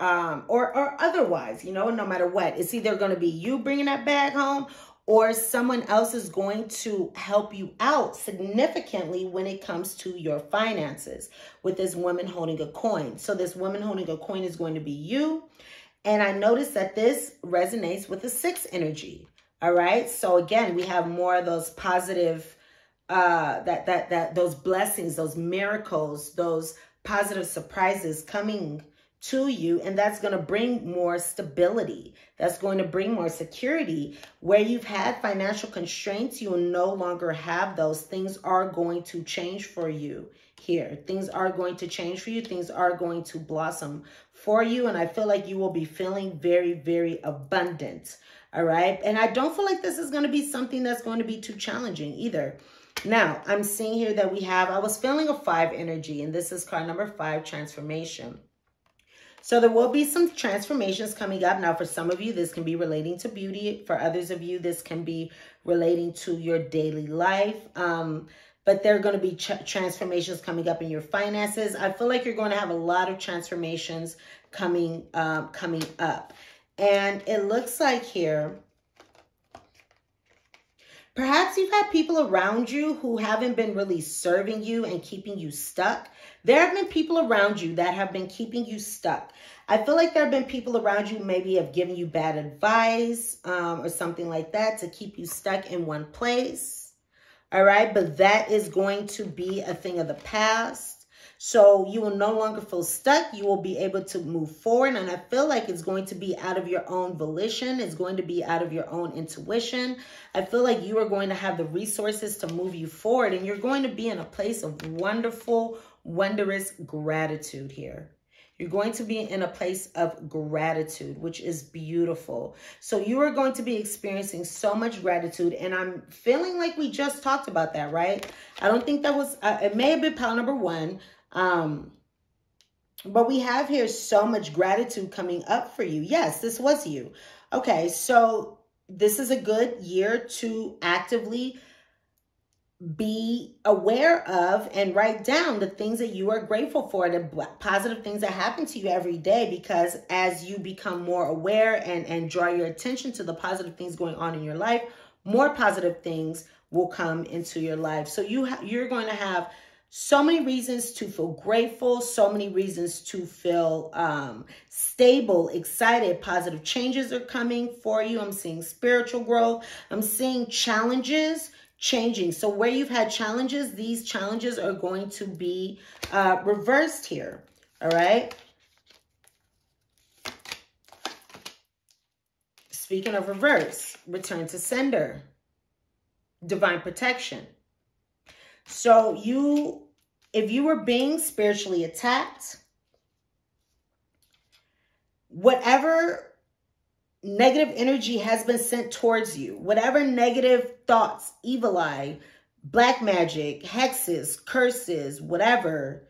Speaker 1: or otherwise, you know, no matter what, it's either going to be you bringing that bag home, or someone else is going to help you out significantly when it comes to your finances with this woman holding a coin. So this woman holding a coin is going to be you. And I noticed that this resonates with the 6 energy. All right. So again, we have more of those positive, those blessings, those miracles, those positive surprises coming to you, and that's going to bring more stability. That's going to bring more security. Where you've had financial constraints, you will no longer have those. Things are going to change for you here. Things are going to change for you. Things are going to blossom for you, and I feel like you will be feeling very, very abundant. All right, and I don't feel like this is going to be something that's going to be too challenging either. Now, I'm seeing here that we have, I was feeling a 5 energy, and this is card number 5, transformation. So there will be some transformations coming up. Now, for some of you, this can be relating to beauty. For others of you, this can be relating to your daily life. But there are going to be transformations coming up in your finances. I feel like you're going to have a lot of transformations coming up. And it looks like here, perhaps you've had people around you who haven't been really serving you and keeping you stuck. There have been people around you that have been keeping you stuck. I feel like there have been people around you maybe have given you bad advice or something like that to keep you stuck in one place. All right, but that is going to be a thing of the past. So you will no longer feel stuck. You will be able to move forward. And I feel like it's going to be out of your own volition. It's going to be out of your own intuition. I feel like you are going to have the resources to move you forward. And you're going to be in a place of wonderful, wondrous gratitude here. You're going to be in a place of gratitude, which is beautiful. So you are going to be experiencing so much gratitude. And I'm feeling like we just talked about that, right? I don't think that was, it may have been pile number 1. But we have here so much gratitude coming up for you. Yes, this was you. Okay, so this is a good year to actively be aware of and write down the things that you are grateful for, the positive things that happen to you every day, because as you become more aware and draw your attention to the positive things going on in your life, more positive things will come into your life. So you're going to have so many reasons to feel grateful, so many reasons to feel stable, excited. Positive changes are coming for you. I'm seeing spiritual growth. I'm seeing challenges changing. So where you've had challenges, these challenges are going to be reversed here. All right. Speaking of reverse, return to sender, divine protection. So if you were being spiritually attacked, whatever negative energy has been sent towards you, whatever negative thoughts, evil eye, black magic, hexes, curses, whatever's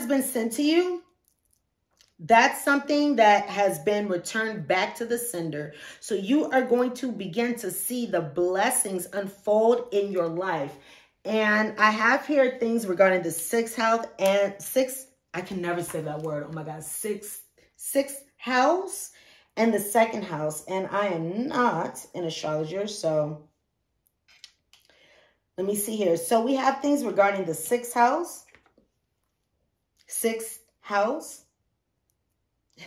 Speaker 1: been sent to you, that's something that has been returned back to the sender. So you are going to begin to see the blessings unfold in your life. And I have here things regarding the 6th house and I can never say that word. Oh my God, sixth house and the 2nd house. And I am not an astrologer, so let me see here. So we have things regarding the 6th house. 6th house.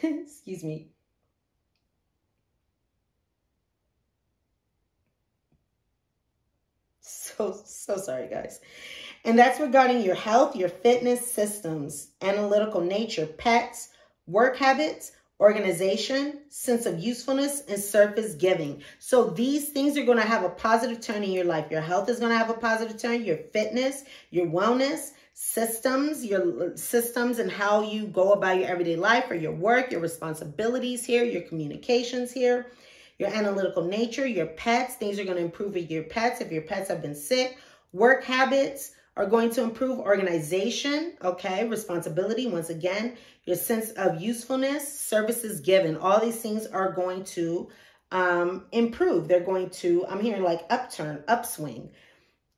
Speaker 1: Excuse me. So sorry, guys. And that's regarding your health, your fitness, systems, analytical nature, pets, work habits, organization, sense of usefulness, and service giving. So these things are going to have a positive turn in your life. Your health is going to have a positive turn. Your fitness, your wellness, systems, your systems and how you go about your everyday life or your work, your responsibilities here, your communications here, your analytical nature, your pets. Things are going to improve with your pets if your pets have been sick. Work habits are going to improve. Organization, okay, responsibility, once again, your sense of usefulness, services given. All these things are going to improve. They're going to, I'm hearing like upturn, upswing.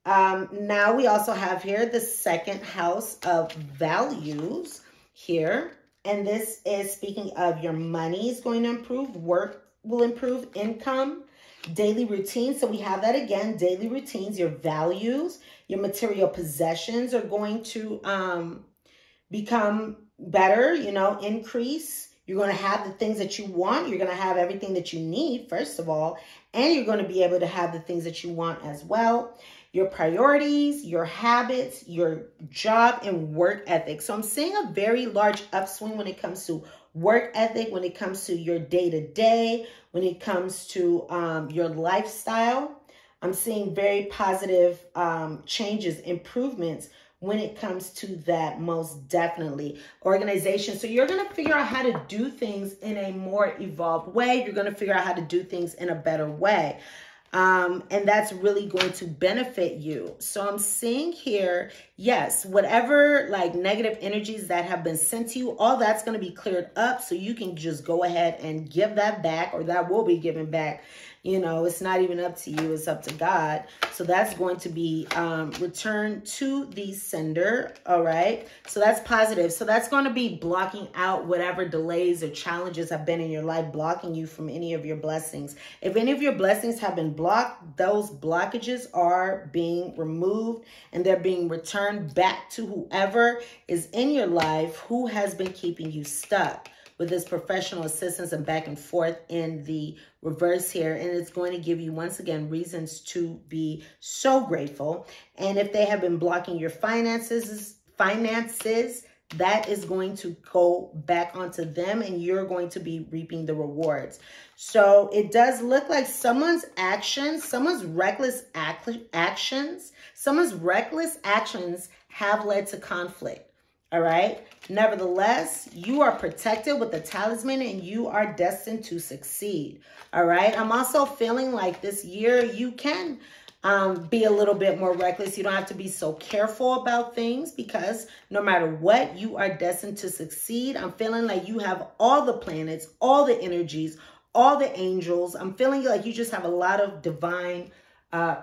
Speaker 1: Now we also have here the 2nd house of values here. And this is speaking of your money is going to improve, work will improve, income, daily routines. So we have that again, daily routines, your values, your material possessions are going to become better, you know, increase. You're going to have the things that you want. You're going to have everything that you need, first of all, and you're going to be able to have the things that you want as well. Your priorities, your habits, your job and work ethic. So I'm seeing a very large upswing when it comes to work ethic, when it comes to your day-to-day, when it comes to your lifestyle. I'm seeing very positive changes, improvements when it comes to that, most definitely. Organization. So you're going to figure out how to do things in a more evolved way. You're going to figure out how to do things in a better way. And that's really going to benefit you. So I'm seeing here, yes, whatever like negative energies that have been sent to you, all that's going to be cleared up. So you can just go ahead and give that back, or that will be given back. You know, it's not even up to you, it's up to God. So that's going to be returned to the sender. All right. So that's positive. So that's going to be blocking out whatever delays or challenges have been in your life, blocking you from any of your blessings. If any of your blessings have been blocked, those blockages are being removed and they're being returned back to whoever is in your life who has been keeping you stuck with this professional assistance and back and forth in the reverse here. And it's going to give you, once again, reasons to be so grateful. And if they have been blocking your finances, that is going to go back onto them, and you're going to be reaping the rewards. So it does look like someone's actions, someone's reckless actions have led to conflict. All right. Nevertheless, you are protected with the talisman and you are destined to succeed. All right. I'm also feeling like this year you can be a little bit more reckless. You don't have to be so careful about things, because no matter what, you are destined to succeed. I'm feeling like you have all the planets, all the energies, all the angels. I'm feeling like you just have a lot of divine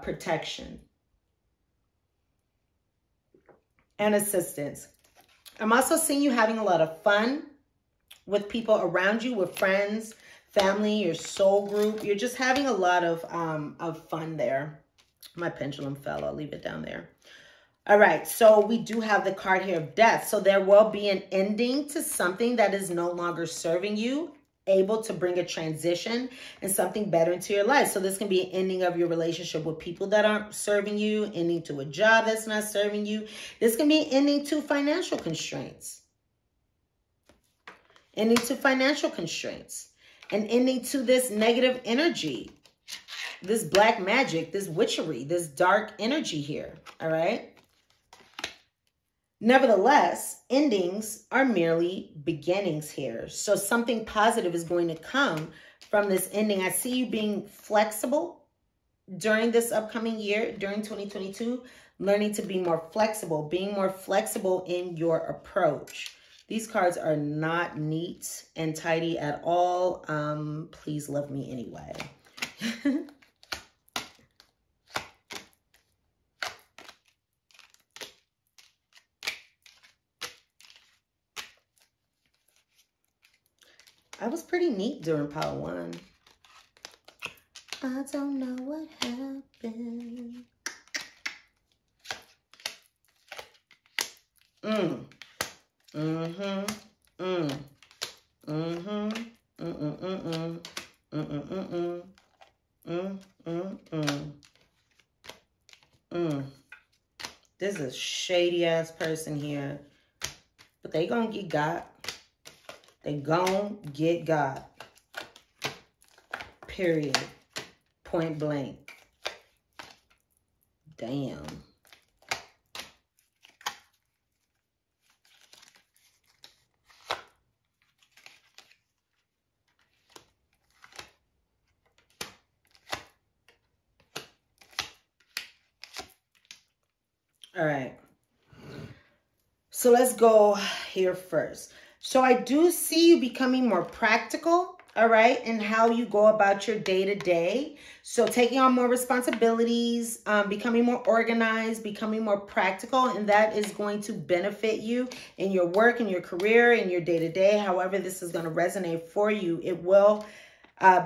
Speaker 1: protection and assistance. I'm also seeing you having a lot of fun with people around you, with friends, family, your soul group. You're just having a lot of fun there. My pendulum fell. I'll leave it down there. All right. So we do have the card here of death. So there will be an ending to something that is no longer serving you, able to bring a transition and something better into your life. So this can be an ending of your relationship with people that aren't serving you, ending to a job that's not serving you. This can be an ending to financial constraints. Ending to financial constraints. And ending to this negative energy. This black magic, this witchery, this dark energy here, all right? Nevertheless, endings are merely beginnings here. So something positive is going to come from this ending. I see you being flexible during this upcoming year, during 2022, learning to be more flexible, being more flexible in your approach. These cards are not neat and tidy at all. Please love me anyway. I was pretty neat during pile 1. I don't know what happened. This is a shady ass person here, but they gonna get got. They gon' get God. Period. Point blank. Damn. All right. So let's go here first. So I do see you becoming more practical, all right, in how you go about your day-to-day. So taking on more responsibilities, becoming more organized, becoming more practical, and that is going to benefit you in your work, in your career, in your day-to-day. However this is going to resonate for you, it will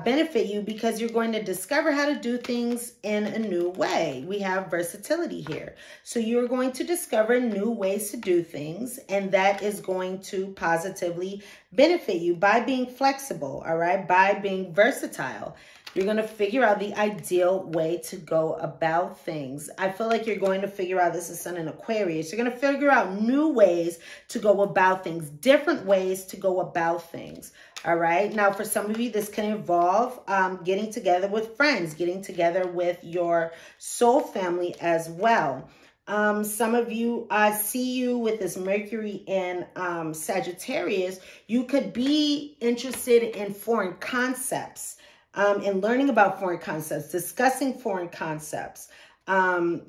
Speaker 1: benefit you because you're going to discover how to do things in a new way. We have versatility here. So you're going to discover new ways to do things, and that is going to positively benefit you by being flexible, all right? By being versatile. You're going to figure out the ideal way to go about things. I feel like you're going to figure out, this is Sun in Aquarius, you're going to figure out new ways to go about things, different ways to go about things. All right. Now, for some of you, this can involve getting together with friends, getting together with your soul family as well. Some of you, I see you with this Mercury in Sagittarius. You could be interested in foreign concepts, in learning about foreign concepts, discussing foreign concepts,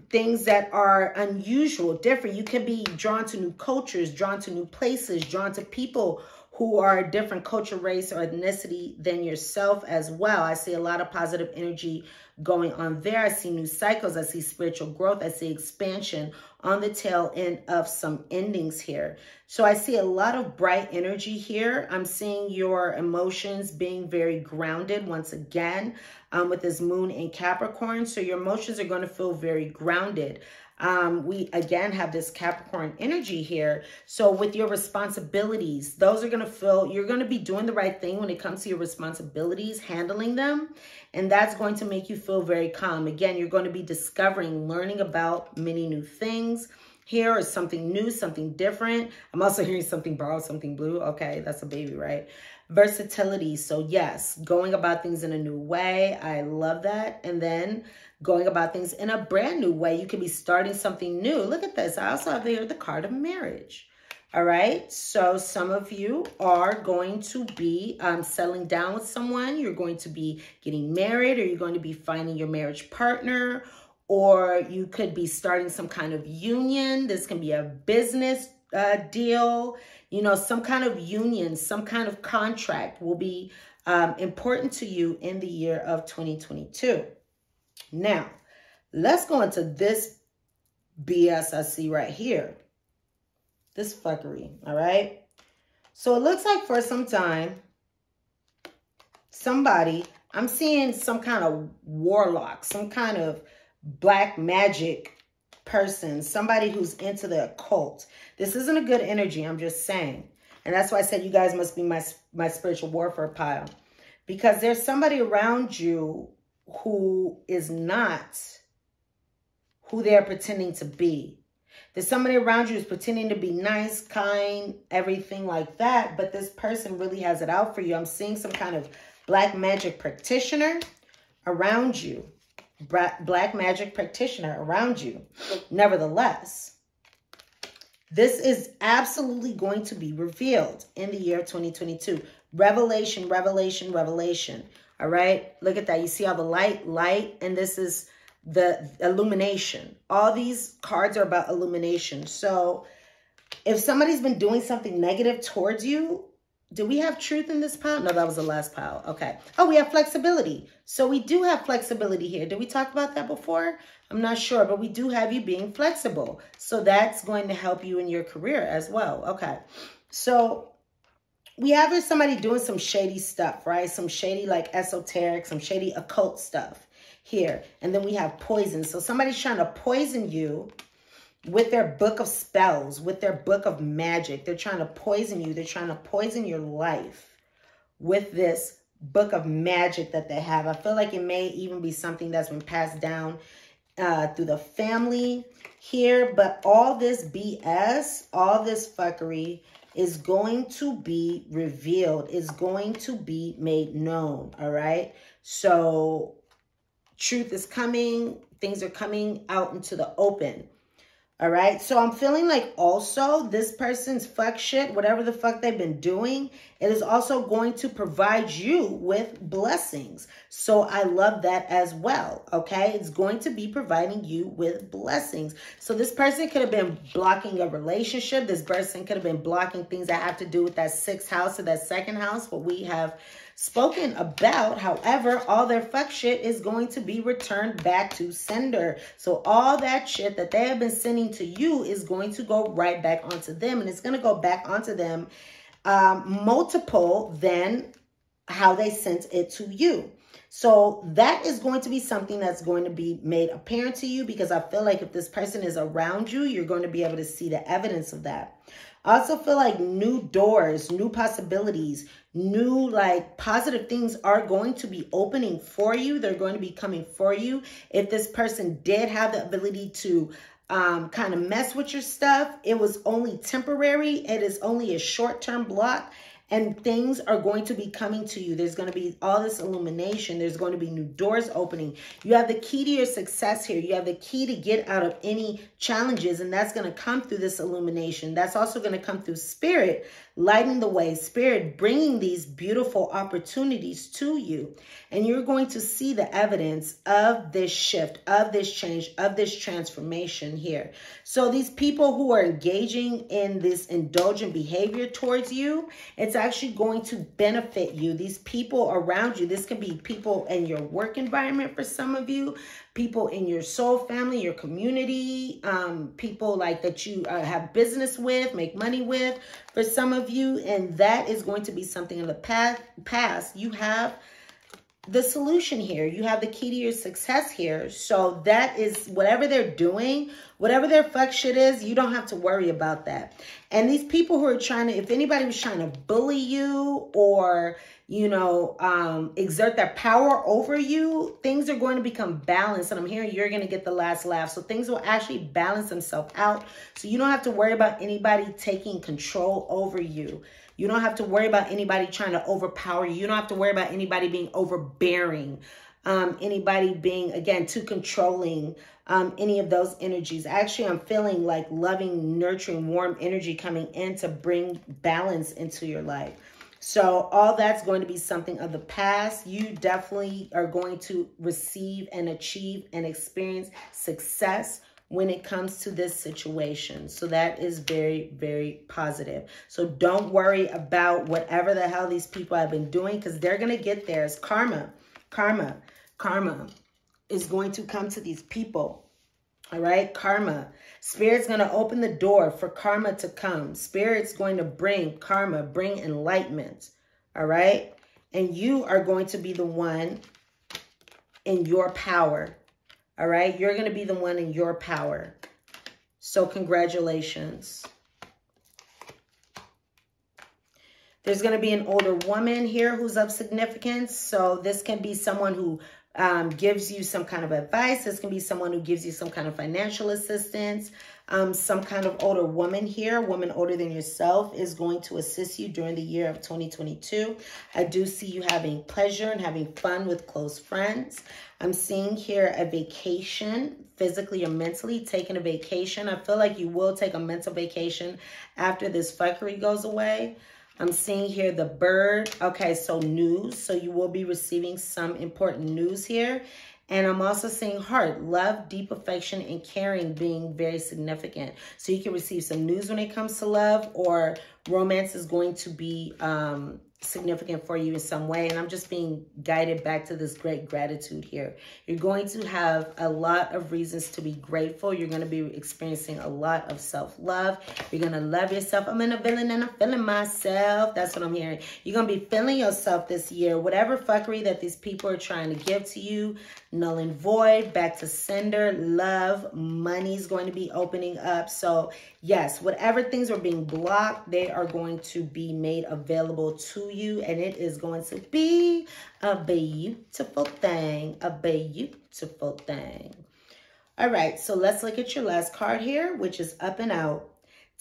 Speaker 1: things that are unusual, different. You can be drawn to new cultures, drawn to new places, drawn to people who are a different culture, race, or ethnicity than yourself as well. I see a lot of positive energy going on there. I see new cycles. I see spiritual growth. I see expansion on the tail end of some endings here. So I see a lot of bright energy here. I'm seeing your emotions being very grounded once again with this moon in Capricorn. So your emotions are going to feel very grounded. We again have this Capricorn energy here. So with your responsibilities, those are going to feel, you're going to be doing the right thing when it comes to your responsibilities, handling them. And that's going to make you feel very calm. Again, you're going to be discovering, learning about many new things. Here is something new, something different. I'm also hearing something borrowed, something blue. Okay, that's a baby, right? Versatility. So yes, going about things in a new way. I love that. And then going about things in a brand new way. You could be starting something new. Look at this. I also have here the card of marriage. All right. So some of you are going to be settling down with someone. You're going to be getting married, or you're going to be finding your marriage partner, or you could be starting some kind of union. This can be a business deal, you know, some kind of union, some kind of contract will be important to you in the year of 2022. Now, let's go into this BS I see right here. This fuckery, all right? So it looks like for some time, somebody, I'm seeing some kind of warlock, some kind of black magic person, somebody who's into the occult. This isn't a good energy, I'm just saying. And that's why I said you guys must be my spiritual warfare pile. Because there's somebody around you who is not who they're pretending to be. There's somebody around you who's pretending to be nice, kind, everything like that. But this person really has it out for you. I'm seeing some kind of black magic practitioner around you. Black magic practitioner around you. Nevertheless, this is absolutely going to be revealed in the year 2022. Revelation, revelation, revelation. All right. Look at that. You see all the light, and this is the illumination. All these cards are about illumination. So if somebody's been doing something negative towards you, do we have truth in this pile? No, that was the last pile. Okay. Oh, we have flexibility. So we do have flexibility here. Did we talk about that before? I'm not sure, but we do have you being flexible. So that's going to help you in your career as well. Okay. So we have here somebody doing some shady stuff, right? Some shady, like esoteric, some shady occult stuff here. And then we have poison. So somebody's trying to poison you with their book of spells, with their book of magic. They're trying to poison you. They're trying to poison your life with this book of magic that they have. I feel like it may even be something that's been passed down through the family here. But all this BS, all this fuckery is going to be revealed, is going to be made known, all right? So truth is coming. Things are coming out into the open. All right. So I'm feeling like also this person's fuck shit, whatever the fuck they've been doing, it is also going to provide you with blessings. So I love that as well. Okay. It's going to be providing you with blessings. So this person could have been blocking a relationship. This person could have been blocking things that have to do with that 6th house or that 2nd house, what we have spoken about. However, all their fuck shit is going to be returned back to sender. So all that shit that they have been sending to you is going to go right back onto them, and it's going to go back onto them multiple than how they sent it to you. So that is going to be something that's going to be made apparent to you, because I feel like if this person is around you, you're going to be able to see the evidence of that. I also feel like new doors, new possibilities, new like positive things are going to be opening for you. They're going to be coming for you. If this person did have the ability to kind of mess with your stuff, it was only temporary. It is only a short-term block. And things are going to be coming to you. There's going to be all this illumination. There's going to be new doors opening. You have the key to your success here. You have the key to get out of any challenges. And that's going to come through this illumination. That's also going to come through spirit, lighting the way, Spirit bringing these beautiful opportunities to you. And you're going to see the evidence of this shift, of this change, of this transformation here. So these people who are engaging in this indulgent behavior towards you, it's actually going to benefit you. These people around you, this can be people in your work environment for some of you, people in your soul family, your community, people like that you have business with, make money with for some of you. And that is going to be something in the past. You have the solution here. You have the key to your success here. So that is whatever they're doing, whatever their fuck shit is, you don't have to worry about that. And these people who are trying to, if anybody was trying to bully you or, you know, exert their power over you, things are going to become balanced. And I'm hearing you're going to get the last laugh. So things will actually balance themselves out. So you don't have to worry about anybody taking control over you. You don't have to worry about anybody trying to overpower you. You don't have to worry about anybody being overbearing, anybody being, again, too controlling, any of those energies. Actually, I'm feeling like loving, nurturing, warm energy coming in to bring balance into your life. So all that's going to be something of the past. You definitely are going to receive and achieve and experience success when it comes to this situation. So that is very, very positive. So don't worry about whatever the hell these people have been doing, because they're going to get there. It's karma. Karma is going to come to these people. All right, karma. Spirit's going to open the door for karma to come. Spirit's going to bring karma, bring enlightenment. All right, and you are going to be the one in your power. All right, you're going to be the one in your power. So congratulations. There's going to be an older woman here who's of significance. So this can be someone who gives you some kind of advice. This can be someone who gives you some kind of financial assistance. Some kind of older woman here, a woman older than yourself, is going to assist you during the year of 2022. I do see you having pleasure and having fun with close friends. I'm seeing here a vacation, physically or mentally, taking a vacation. I feel like you will take a mental vacation after this fuckery goes away. I'm seeing here the bird. Okay, so news. So you will be receiving some important news here. And I'm also seeing heart, love, deep affection, and caring being very significant. So you can receive some news when it comes to love, or romance is going to be significant for you in some way. And I'm just being guided back to this great gratitude here. You're going to have a lot of reasons to be grateful. You're going to be experiencing a lot of self-love. You're going to love yourself. I'm in a villain and I'm feeling myself. That's what I'm hearing. You're going to be feeling yourself this year. Whatever fuckery that these people are trying to give to you, null and void, back to sender, love, money's going to be opening up. So yes, whatever things are being blocked, they are going to be made available to you, and it is going to be a beautiful thing, a beautiful thing. All right, so let's look at your last card here, which is up and out.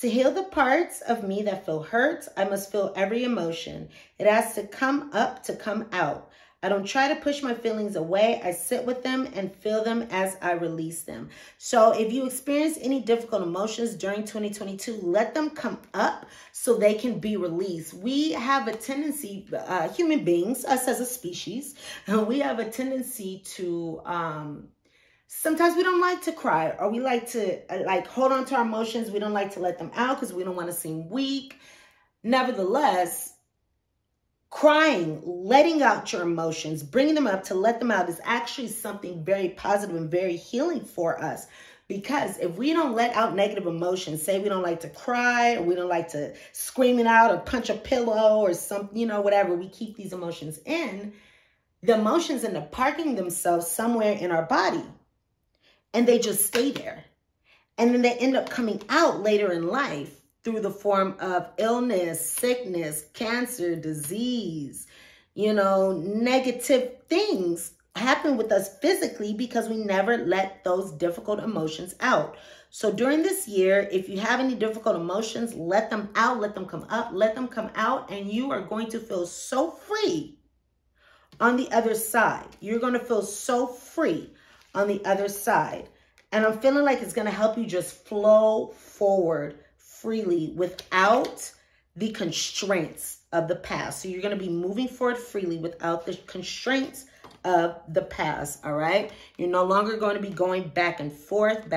Speaker 1: To heal the parts of me that feel hurt, I must feel every emotion. It has to come up to come out. I don't try to push my feelings away. I sit with them and feel them as I release them. So if you experience any difficult emotions during 2022, let them come up so they can be released. We have a tendency, human beings, us as a species, we have a tendency to, sometimes we don't like to cry, or we like to hold on to our emotions. We don't like to let them out because we don't want to seem weak. Nevertheless, crying, letting out your emotions, bringing them up to let them out is actually something very positive and very healing for us. Because if we don't let out negative emotions, say we don't like to cry, or we don't like to scream it out or punch a pillow or something, you know, whatever, we keep these emotions in, the emotions end up parking themselves somewhere in our body and they just stay there. And then they end up coming out later in life through the form of illness, sickness, cancer, disease, you know, negative things happen with us physically because we never let those difficult emotions out. So during this year, if you have any difficult emotions, let them out, let them come up, let them come out, and you are going to feel so free on the other side. You're going to feel so free on the other side. And I'm feeling like it's going to help you just flow forward freely without the constraints of the past. So you're going to be moving forward freely without the constraints of the past, all right? You're no longer going to be going back and forth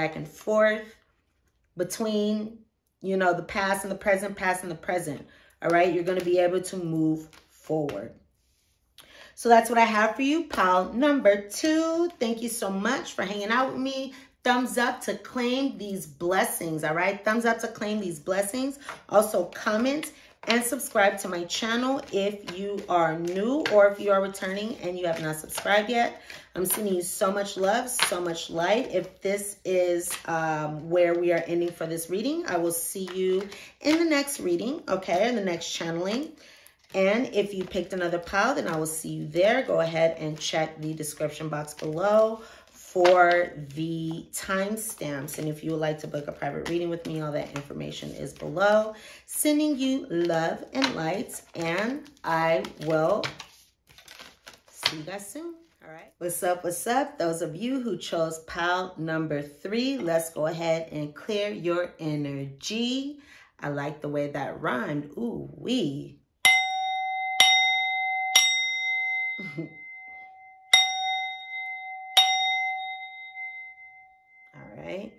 Speaker 1: between, you know, the past and the present, all right? You're going to be able to move forward. So that's what I have for you, pile number 2. Thank you so much for hanging out with me. Thumbs up to claim these blessings, all right? Thumbs up to claim these blessings. Also, comment and subscribe to my channel if you are new or if you are returning and you have not subscribed yet. I'm sending you so much love, so much light. If this is where we are ending for this reading, I will see you in the next reading, okay, in the next channeling. And if you picked another pile, then I will see you there. Go ahead and check the description box below for the timestamps. And if you would like to book a private reading with me, all that information is below. Sending you love and light, and I will see you guys soon. All right. What's up? What's up? Those of you who chose pile number 3, let's go ahead and clear your energy. I like the way that rhymed. Ooh, wee. All right.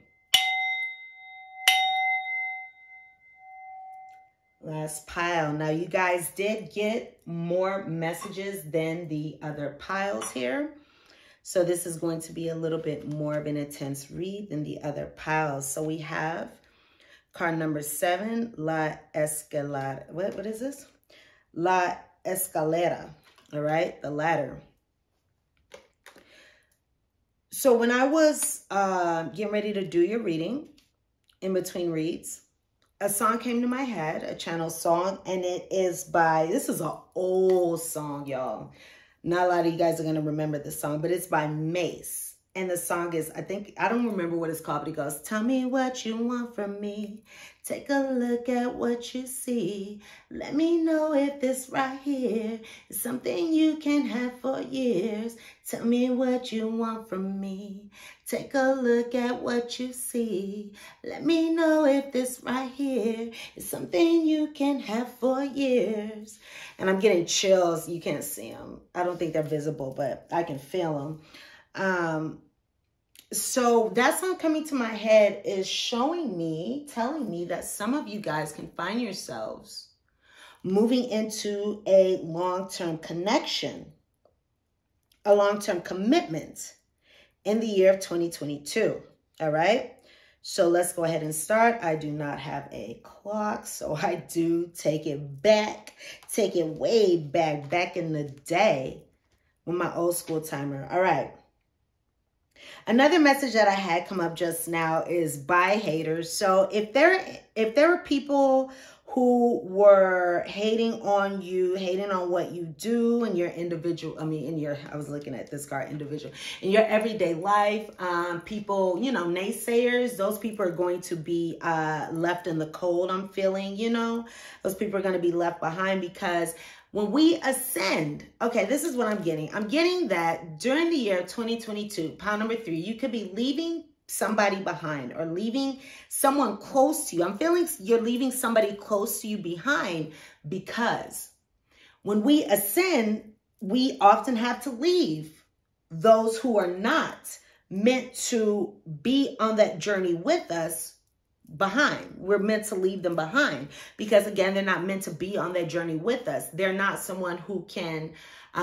Speaker 1: Last pile. Now, you guys did get more messages than the other piles here. So this is going to be a little bit more of an intense read than the other piles. So we have card number 7, La Escalera. What is this? La Escalera. All right, the ladder. So when I was getting ready to do your reading, in between reads, a song came to my head, a channel song, and it is by, this is an old song, y'all. Not a lot of you guys are going to remember this song, but it's by Mace. And the song is, I don't remember what it's called, but it goes, tell me what you want from me. Take a look at what you see. Let me know if this right here is something you can have for years. Tell me what you want from me. Take a look at what you see. Let me know if this right here is something you can have for years. And I'm getting chills. You can't see them. I don't think they're visible, but I can feel them. So that song coming to my head is showing me, telling me that some of you guys can find yourselves moving into a long-term connection, a long-term commitment in the year of 2022. All right. So let's go ahead and start. I do not have a clock, so I do take it back, take it way back in the day with my old school timer. All right. Another message that I had come up just now is by haters. So if there were people who were hating on you, hating on what you do in your individual, I was looking at this card, individual, in your everyday life, people, you know, naysayers, those people are going to be left in the cold, I'm feeling, you know, those people are going to be left behind because when we ascend, okay, this is what I'm getting. I'm getting that during the year 2022, pile number 3, you could be leaving somebody behind or leaving someone close to you. I'm feeling you're leaving somebody close to you behind because when we ascend, we often have to leave those who are not meant to be on that journey with us behind. We're meant to leave them behind because, again, they're not meant to be on that journey with us. They're not someone who can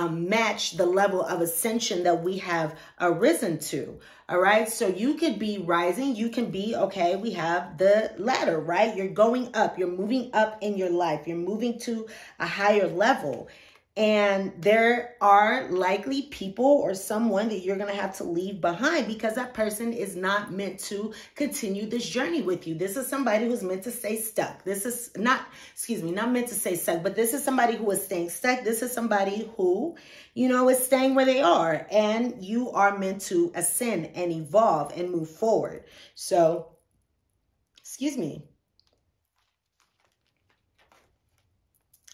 Speaker 1: match the level of ascension that we have arisen to. All right. So you could be rising. You can be, okay, we have the ladder, right? You're going up. You're moving up in your life. You're moving to a higher level. And there are likely people or someone that you're going to have to leave behind because that person is not meant to continue this journey with you. This is somebody who's meant to stay stuck. This is not meant to stay stuck, but this is somebody who is staying stuck. This is somebody who, you know, is staying where they are, and you are meant to ascend and evolve and move forward. So,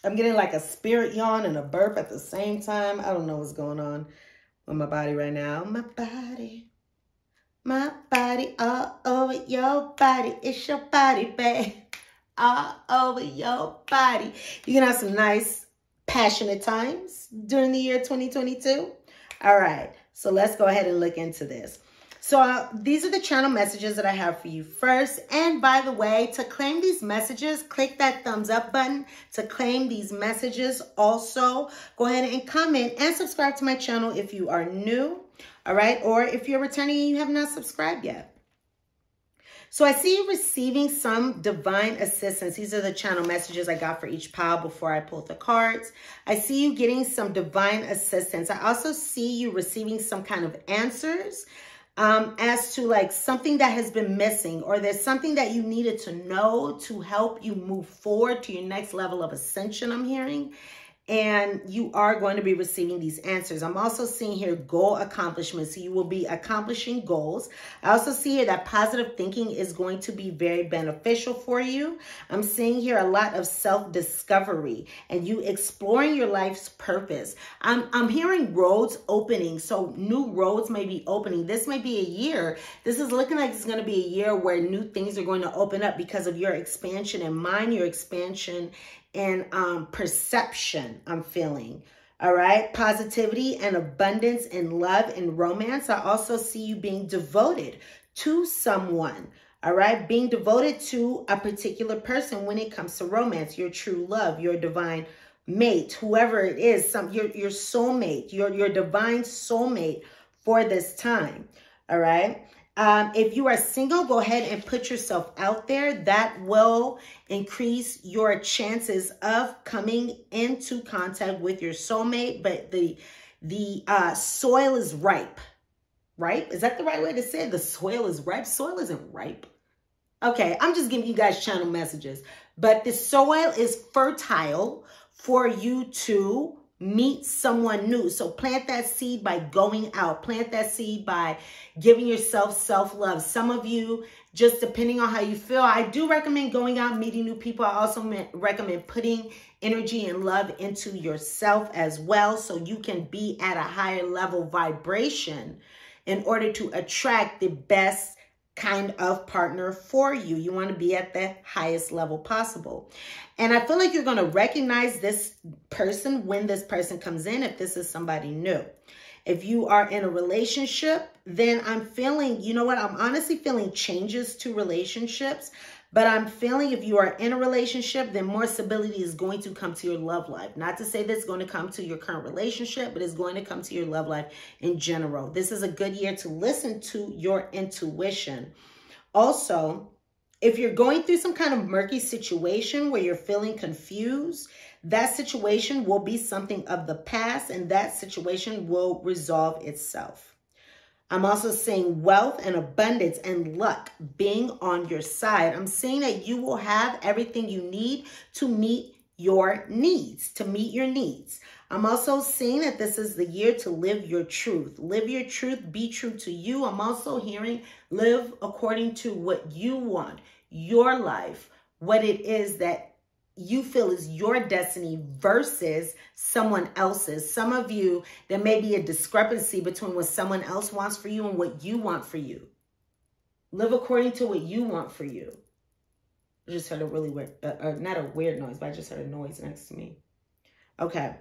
Speaker 1: I'm getting like a spirit yawn and a burp at the same time. I don't know what's going on with my body right now. My body all over your body. It's your body, babe. all over your body. You can have some nice, passionate times during the year 2022. All right, so let's go ahead and look into this. So these are the channel messages that I have for you first. And by the way, to claim these messages, click that thumbs up button to claim these messages. Also, go ahead and comment and subscribe to my channel if you are new, all right? Or if you're returning and you have not subscribed yet. So I see you receiving some divine assistance. These are the channel messages I got for each pile before I pulled the cards. I see you getting some divine assistance. I also see you receiving some kind of answers as to like something that has been missing, or there's something that you needed to know to help you move forward to your next level of ascension, I'm hearing. And you are going to be receiving these answers. I'm also seeing here goal accomplishment. So you will be accomplishing goals. I also see here that positive thinking is going to be very beneficial for you. I'm seeing here a lot of self-discovery and you exploring your life's purpose. I'm hearing roads opening. So new roads may be opening. This may be a year. This is looking like it's going to be a year where new things are going to open up because of your expansion in mind, your expansion and perception, I'm feeling. All right. Positivity and abundance and love and romance. I also see you being devoted to someone. All right. Being devoted to a particular person when it comes to romance, your true love, your divine mate, whoever it is, your soulmate, your divine soulmate for this time. All right. If you are single, go ahead and put yourself out there. That will increase your chances of coming into contact with your soulmate. But the soil is ripe. Ripe? Is that the right way to say it? The soil is ripe? Soil isn't ripe. Okay, I'm just giving you guys channel messages. But the soil is fertile for you to meet someone new. So plant that seed by going out. Plant that seed by giving yourself self-love. Some of you, just depending on how you feel, I do recommend going out, meeting new people. I also recommend putting energy and love into yourself as well, so you can be at a higher level vibration in order to attract the best kind of partner for you. You want to be at the highest level possible. And I feel like you're going to recognize this person when this person comes in, if this is somebody new. If you are in a relationship, then I'm feeling, you know what? I'm honestly feeling changes to relationships. But I'm feeling if you are in a relationship, then more stability is going to come to your love life. Not to say that's going to come to your current relationship, but it's going to come to your love life in general. This is a good year to listen to your intuition. Also, if you're going through some kind of murky situation where you're feeling confused, that situation will be something of the past, and that situation will resolve itself. I'm also seeing wealth and abundance and luck being on your side. I'm seeing that you will have everything you need to meet your needs, I'm also seeing that this is the year to live your truth. Live your truth, be true to you. I'm also hearing live according to what you want, your life, what it is that you feel is your destiny versus someone else's. Some of you, there may be a discrepancy between what someone else wants for you and what you want for you. Live according to what you want for you. I just heard a really weird, not a weird noise, but I just heard a noise next to me. Okay.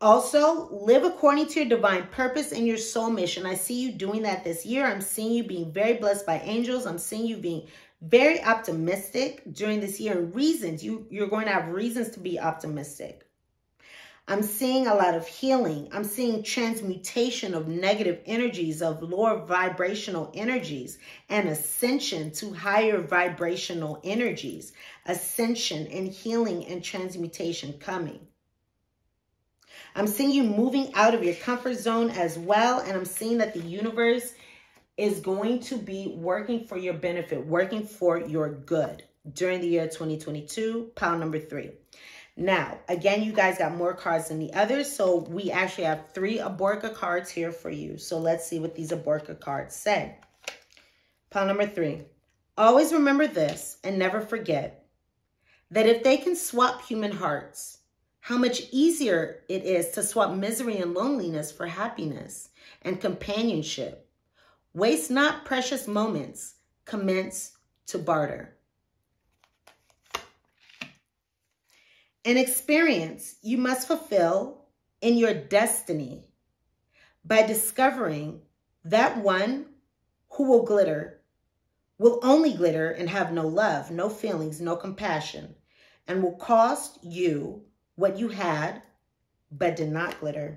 Speaker 1: Also, live according to your divine purpose and your soul mission. I see you doing that this year. I'm seeing you being very blessed by angels. I'm seeing you being very optimistic during this year. And reasons, you're going to have reasons to be optimistic. I'm seeing a lot of healing. I'm seeing transmutation of negative energies, of lower vibrational energies, and ascension to higher vibrational energies. Ascension and healing and transmutation coming. I'm seeing you moving out of your comfort zone as well. And I'm seeing that the universe is going to be working for your benefit, working for your good during the year 2022, pile number 3. Now, again, you guys got more cards than the others. So we actually have 3 Aborca cards here for you. So let's see what these Aborca cards say. Pile number 3. Always remember this and never forget that if they can swap human hearts, how much easier it is to swap misery and loneliness for happiness and companionship. Waste not precious moments. Commence to barter. An experience you must fulfill in your destiny by discovering that one who will only glitter and have no love, no feelings, no compassion, and will cost you what you had but did not glitter.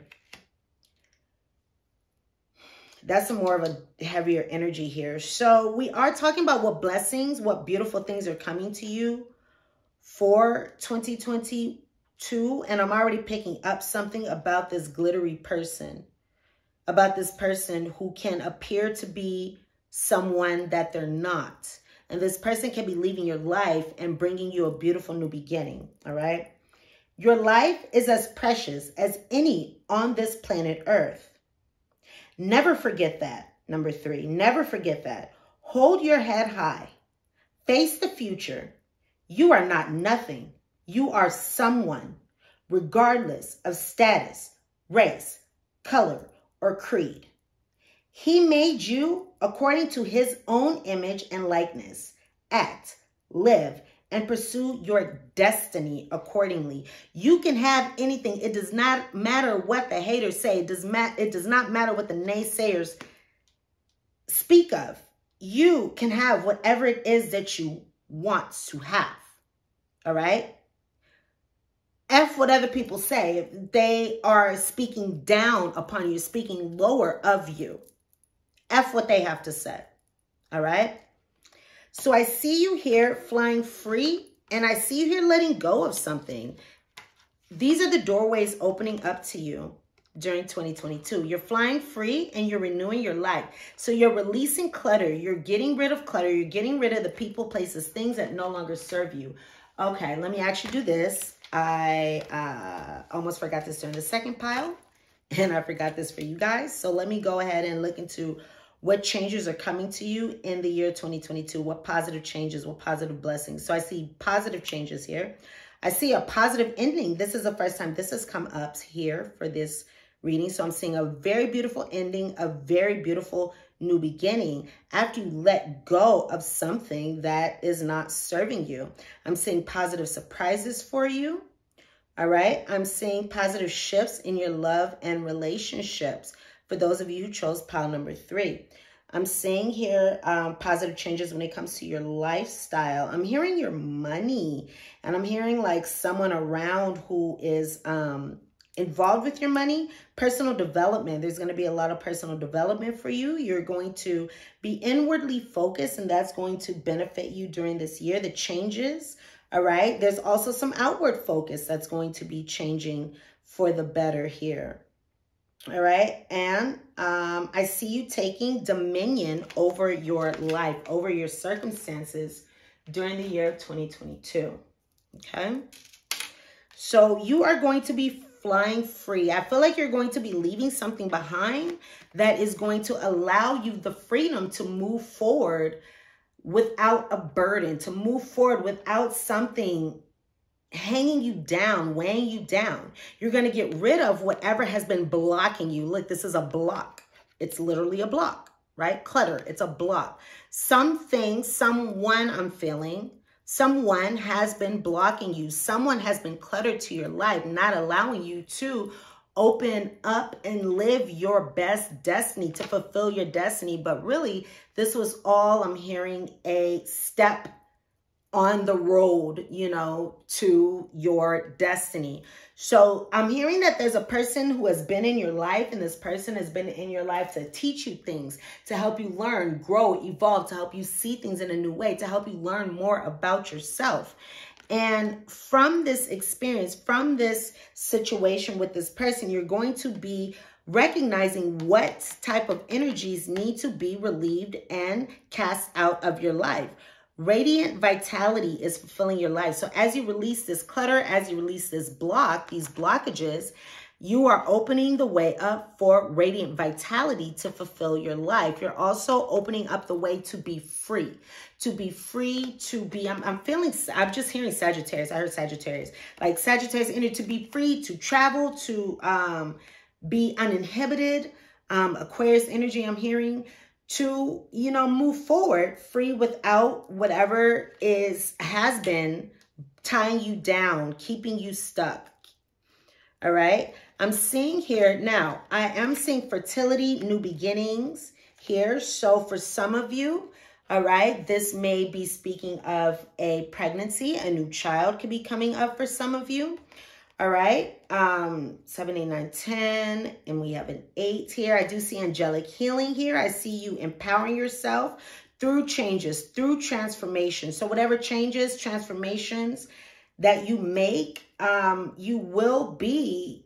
Speaker 1: That's more of a heavier energy here. So we are talking about what blessings, what beautiful things are coming to you for 2022. And I'm already picking up something about this glittery person, about this person who can appear to be someone that they're not. And this person can be leaving your life and bringing you a beautiful new beginning, all right? Your life is as precious as any on this planet Earth. Never forget that. Number 3, never forget that. Hold your head high. Face the future. You are not nothing. You are someone, regardless of status, race, color, or creed. He made you according to his own image and likeness. Act, live, and pursue your destiny accordingly. You can have anything. It does not matter what the haters say. It does not matter what the naysayers speak of. You can have whatever it is that you want to have. All right? F what other people say. If they are speaking down upon you, speaking lower of you, F what they have to say. All right? So I see you here flying free, and I see you here letting go of something. These are the doorways opening up to you during 2022. You're flying free and you're renewing your life. So you're releasing clutter. You're getting rid of clutter. You're getting rid of the people, places, things that no longer serve you. Okay, let me actually do this. I almost forgot this during the second pile, and I forgot this for you guys. So let me go ahead and look into what changes are coming to you in the year 2022. What positive changes, what positive blessings. So I see positive changes here. I see a positive ending. This is the first time this has come up here for this reading. So I'm seeing a very beautiful ending, a very beautiful new beginning after you let go of something that is not serving you. I'm seeing positive surprises for you. All right. I'm seeing positive shifts in your love and relationships for those of you who chose pile number 3. I'm seeing here positive changes when it comes to your lifestyle. I'm hearing your money, and I'm hearing like someone around who is involved with your money. Personal development. There's going to be a lot of personal development for you. You're going to be inwardly focused, and that's going to benefit you during this year. The changes, all right? There's also some outward focus that's going to be changing for the better here. All right. And I see you taking dominion over your life, over your circumstances during the year of 2022. Okay. So you are going to be flying free. I feel like you're going to be leaving something behind that is going to allow you the freedom to move forward without a burden, to move forward without something hanging you down, weighing you down. You're going to get rid of whatever has been blocking you. Look, this is a block. It's literally a block, right? Clutter. It's a block. Something, someone, I'm feeling, someone has been blocking you. Someone has been cluttered to your life, not allowing you to open up and live your best destiny, to fulfill your destiny. But really, this was all, I'm hearing, a step on the road, you know, to your destiny. So I'm hearing that there's a person who has been in your life, and this person has been in your life to teach you things, to help you learn, grow, evolve, to help you see things in a new way, to help you learn more about yourself. And from this experience, from this situation with this person, you're going to be recognizing what type of energies need to be relieved and cast out of your life. Radiant vitality is fulfilling your life. So as you release this clutter, as you release this block, these blockages, you are opening the way up for radiant vitality to fulfill your life. You're also opening up the way to be free, to be free, to be, I'm just hearing Sagittarius. I heard Sagittarius, like Sagittarius energy, to be free, to travel, to be uninhibited. Aquarius energy, I'm hearing, to, you know, move forward free without whatever has been tying you down, keeping you stuck. All right. I'm seeing here now, I am seeing fertility, new beginnings here. So for some of you, all right, this may be speaking of a pregnancy. A new child could be coming up for some of you. All right. 7, 8, 9, 10. And we have an 8 here. I do see angelic healing here. I see you empowering yourself through changes, through transformation. So whatever changes, transformations that you make, you will be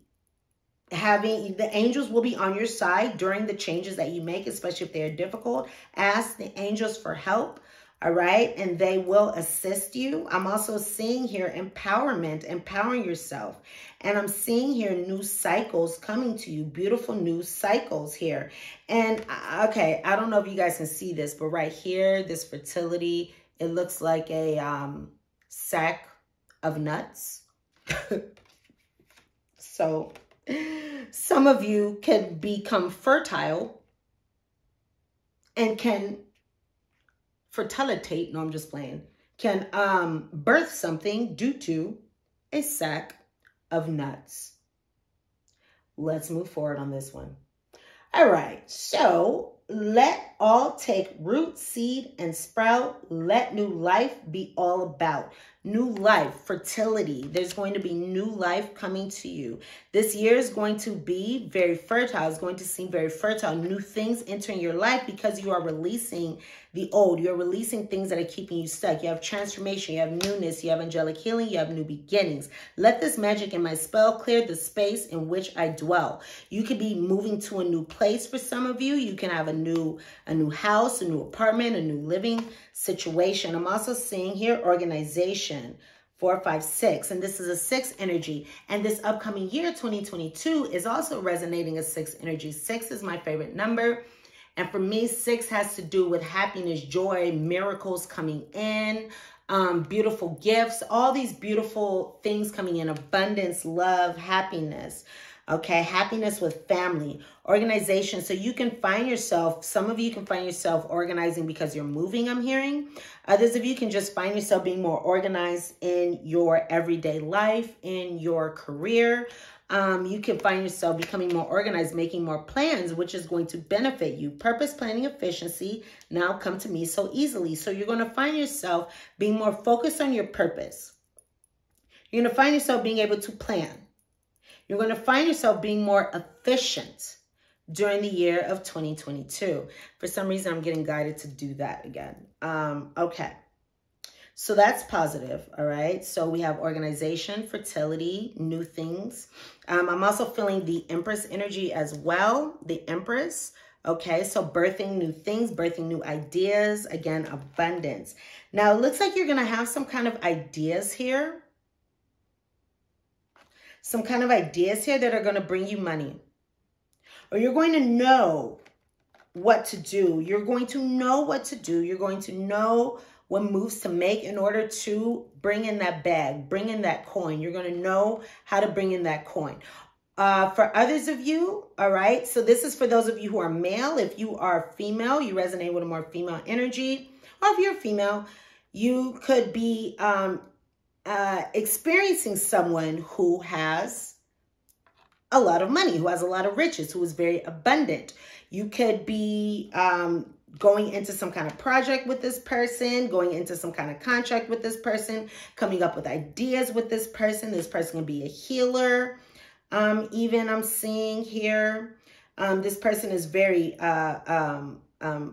Speaker 1: having, the angels will be on your side during the changes that you make, especially if they're difficult. Ask the angels for help, all right? And they will assist you. I'm also seeing here empowerment, empowering yourself. And I'm seeing here new cycles coming to you, beautiful new cycles here. And okay, I don't know if you guys can see this, but right here, this fertility, it looks like a sack of nuts. So some of you can become fertile and can fertilitate, no, I'm just playing, can birth something due to a sack of nuts. Let's move forward on this one. All right, so let all take root, seed, and sprout. Let new life be all about. New life, fertility. There's going to be new life coming to you. This year is going to be very fertile. It's going to seem very fertile. New things entering your life because you are releasing the old. You're releasing things that are keeping you stuck. You have transformation. You have newness. You have angelic healing. You have new beginnings. Let this magic in my spell clear the space in which I dwell. You could be moving to a new place for some of you. You can have a new house, a new apartment, a new living situation. I'm also seeing here organization, 4, 5, 6, and this is a 6 energy. And this upcoming year, 2022, is also resonating a 6 energy. 6 is my favorite number. And for me, 6 has to do with happiness, joy, miracles coming in, beautiful gifts, all these beautiful things coming in, abundance, love, happiness. Okay, happiness with family, organization. So you can find yourself, some of you can find yourself organizing because you're moving, I'm hearing. Others of you can just find yourself being more organized in your everyday life, in your career. You can find yourself becoming more organized, making more plans, which is going to benefit you. Purpose, planning, efficiency now come to me so easily. So you're going to find yourself being more focused on your purpose. You're going to find yourself being able to plan. You're going to find yourself being more efficient during the year of 2022. For some reason, I'm getting guided to do that again. Okay. So that's positive, all right? So we have organization, fertility, new things. I'm also feeling the Empress energy as well, the Empress, okay? So birthing new things, birthing new ideas, again, abundance. Now, it looks like you're going to have some kind of ideas here. Some kind of ideas here that are going to bring you money. Or you're going to know what to do. You're going to know what to do. You're going to know what moves to make in order to bring in that bag, bring in that coin. You're going to know how to bring in that coin. For others of you, all right, so this is for those of you who are male. If you are female, you resonate with a more female energy. Or if you're female, you could be experiencing someone who has a lot of money, who has a lot of riches, who is very abundant. You could be going into some kind of project with this person, going into some kind of contract with this person, coming up with ideas with this person. This person can be a healer. Even I'm seeing here, this person is very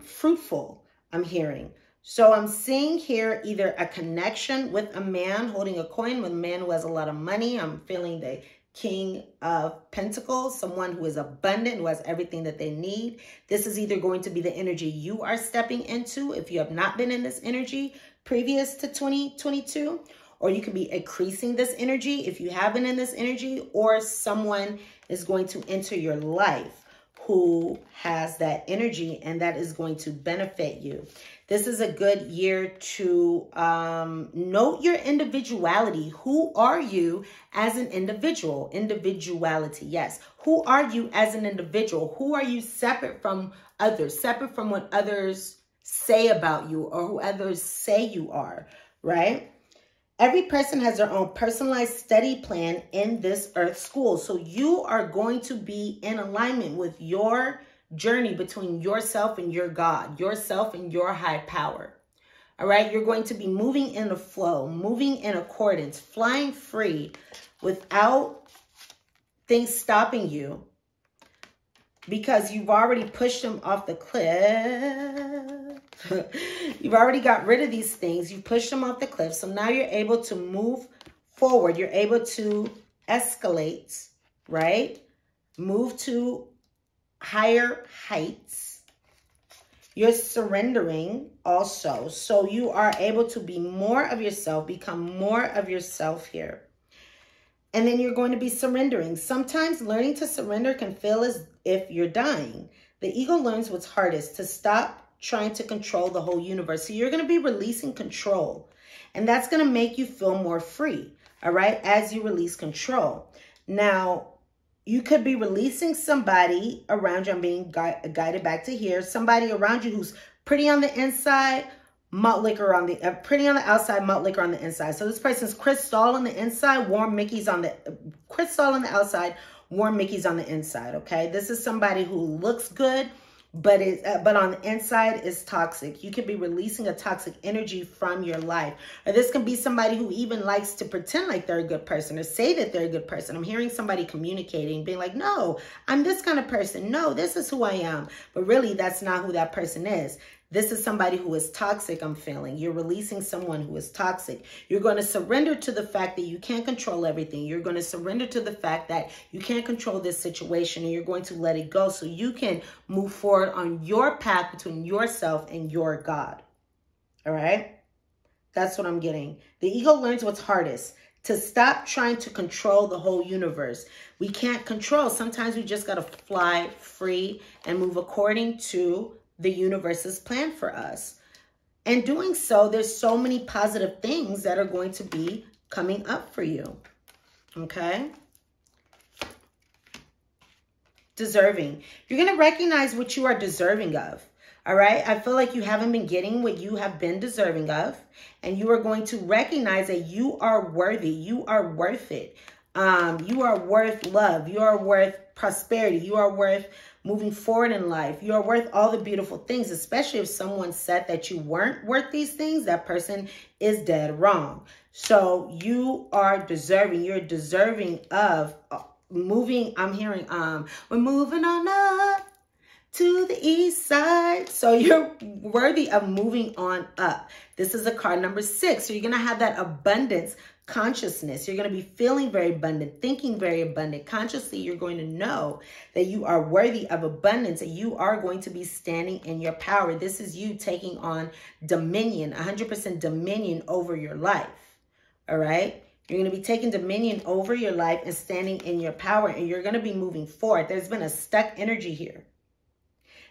Speaker 1: fruitful, I'm hearing. So I'm seeing here either a connection with a man holding a coin, with a man who has a lot of money. I'm feeling the King of Pentacles, someone who is abundant, who has everything that they need. This is either going to be the energy you are stepping into if you have not been in this energy previous to 2022, or you could be increasing this energy if you have been in this energy, or someone is going to enter your life who has that energy and that is going to benefit you. This is a good year to note your individuality. Who are you as an individual? Individuality, yes. Who are you as an individual? Who are you separate from others? Separate from what others say about you or who others say you are, right? Every person has their own personalized study plan in this earth school. So you are going to be in alignment with your journey between yourself and your God, yourself and your high power. All right, you're going to be moving in a flow, moving in accordance, flying free without things stopping you, because you've already pushed them off the cliff. You've already got rid of these things. You pushed them off the cliff. So now you're able to move forward. You're able to escalate, right? Move to higher heights. You're surrendering also. So you are able to be more of yourself, become more of yourself here. And then you're going to be surrendering. Sometimes learning to surrender can feel as if you're dying. The ego learns what's hardest, to stop trying to control the whole universe. So you're going to be releasing control. And that's going to make you feel more free, all right, as you release control. Now, you could be releasing somebody around you. I'm being guided back to here. Somebody around you who's pretty on the inside, malt liquor on the pretty on the outside, malt liquor on the inside. So this person's crystal on the inside, warm Mickey's on the crystal on the outside, warm Mickey's on the inside. Okay, this is somebody who looks good, but on the inside is toxic. You could be releasing a toxic energy from your life, or this can be somebody who even likes to pretend like they're a good person or say that they're a good person. I'm hearing somebody communicating, being like, no, I'm this kind of person. No, this is who I am. But really, that's not who that person is. This is somebody who is toxic, I'm feeling. You're releasing someone who is toxic. You're going to surrender to the fact that you can't control everything. You're going to surrender to the fact that you can't control this situation, and you're going to let it go so you can move forward on your path between yourself and your God. All right? That's what I'm getting. The ego learns what's hardest, to stop trying to control the whole universe. We can't control. Sometimes we just got to fly free and move according to the universe's plan for us. And doing so, there's so many positive things that are going to be coming up for you. Okay? Deserving. You're going to recognize what you are deserving of. All right? I feel like you haven't been getting what you have been deserving of. And you are going to recognize that you are worthy. You are worth it. You are worth love. You are worth prosperity. You are worth moving forward in life. You are worth all the beautiful things, especially if someone said that you weren't worth these things. That person is dead wrong. So you are deserving. You're deserving of moving. I'm hearing, we're moving on up to the east side. So you're worthy of moving on up. This is a card number 6. So you're going to have that abundance consciousness. You're going to be feeling very abundant, thinking very abundant. Consciously, you're going to know that you are worthy of abundance, and you are going to be standing in your power. This is you taking on dominion, 100% dominion over your life. All right? You're going to be taking dominion over your life and standing in your power, and you're going to be moving forward. There's been a stuck energy here,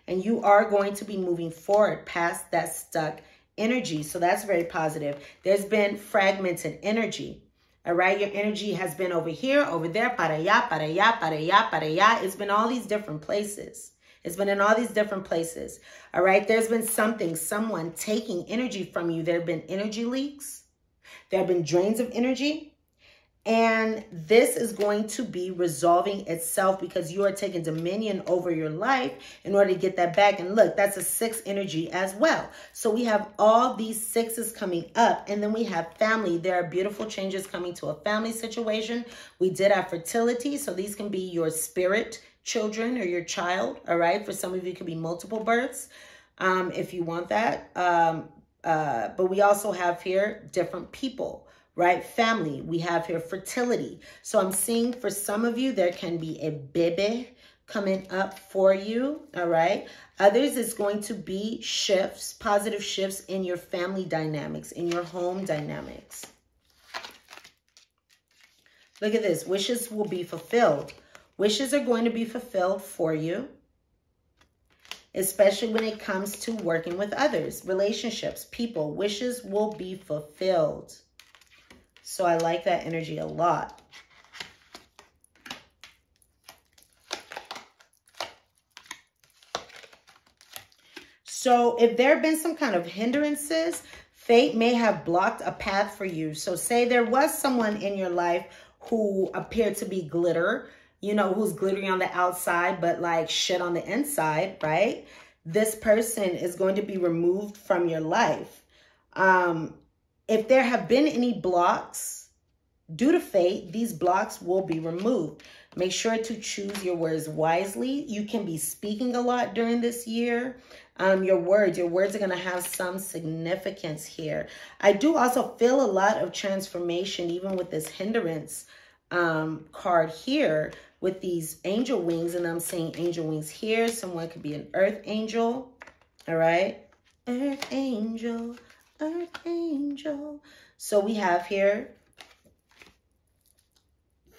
Speaker 1: and you are going to be moving forward past that stuck energy. So that's very positive. There's been fragmented energy. All right. Your energy has been over here, over there, para allá, para allá, para allá, para allá. It's been all these different places. It's been in all these different places. All right. There's been someone taking energy from you. There have been energy leaks. There have been drains of energy. And this is going to be resolving itself because you are taking dominion over your life in order to get that back. And look, that's a 6 energy as well. So we have all these 6s coming up. And then we have family. There are beautiful changes coming to a family situation. We did have fertility. So these can be your spirit children or your child. All right. For some of you, it could be multiple births if you want that. But we also have here different people. Right? Family. We have here fertility. So I'm seeing for some of you, there can be a baby coming up for you. All right. Others is going to be shifts, positive shifts in your family dynamics, in your home dynamics. Look at this. Wishes will be fulfilled. Wishes are going to be fulfilled for you, especially when it comes to working with others, relationships, people. Wishes will be fulfilled. So I like that energy a lot. So if there have been some kind of hindrances, Fate may have blocked a path for you. So say there was someone in your life who appeared to be glitter, you know, who's glittery on the outside, but like shit on the inside, right? This person is going to be removed from your life. If there have been any blocks due to fate, these blocks will be removed. Make sure to choose your words wisely. You can be speaking a lot during this year. Your words are going to have some significance here. I do also feel a lot of transformation, even with this hindrance card here with these angel wings. And I'm seeing angel wings here. Someone could be an earth angel. All right. Earth angel, earth angel. So we have here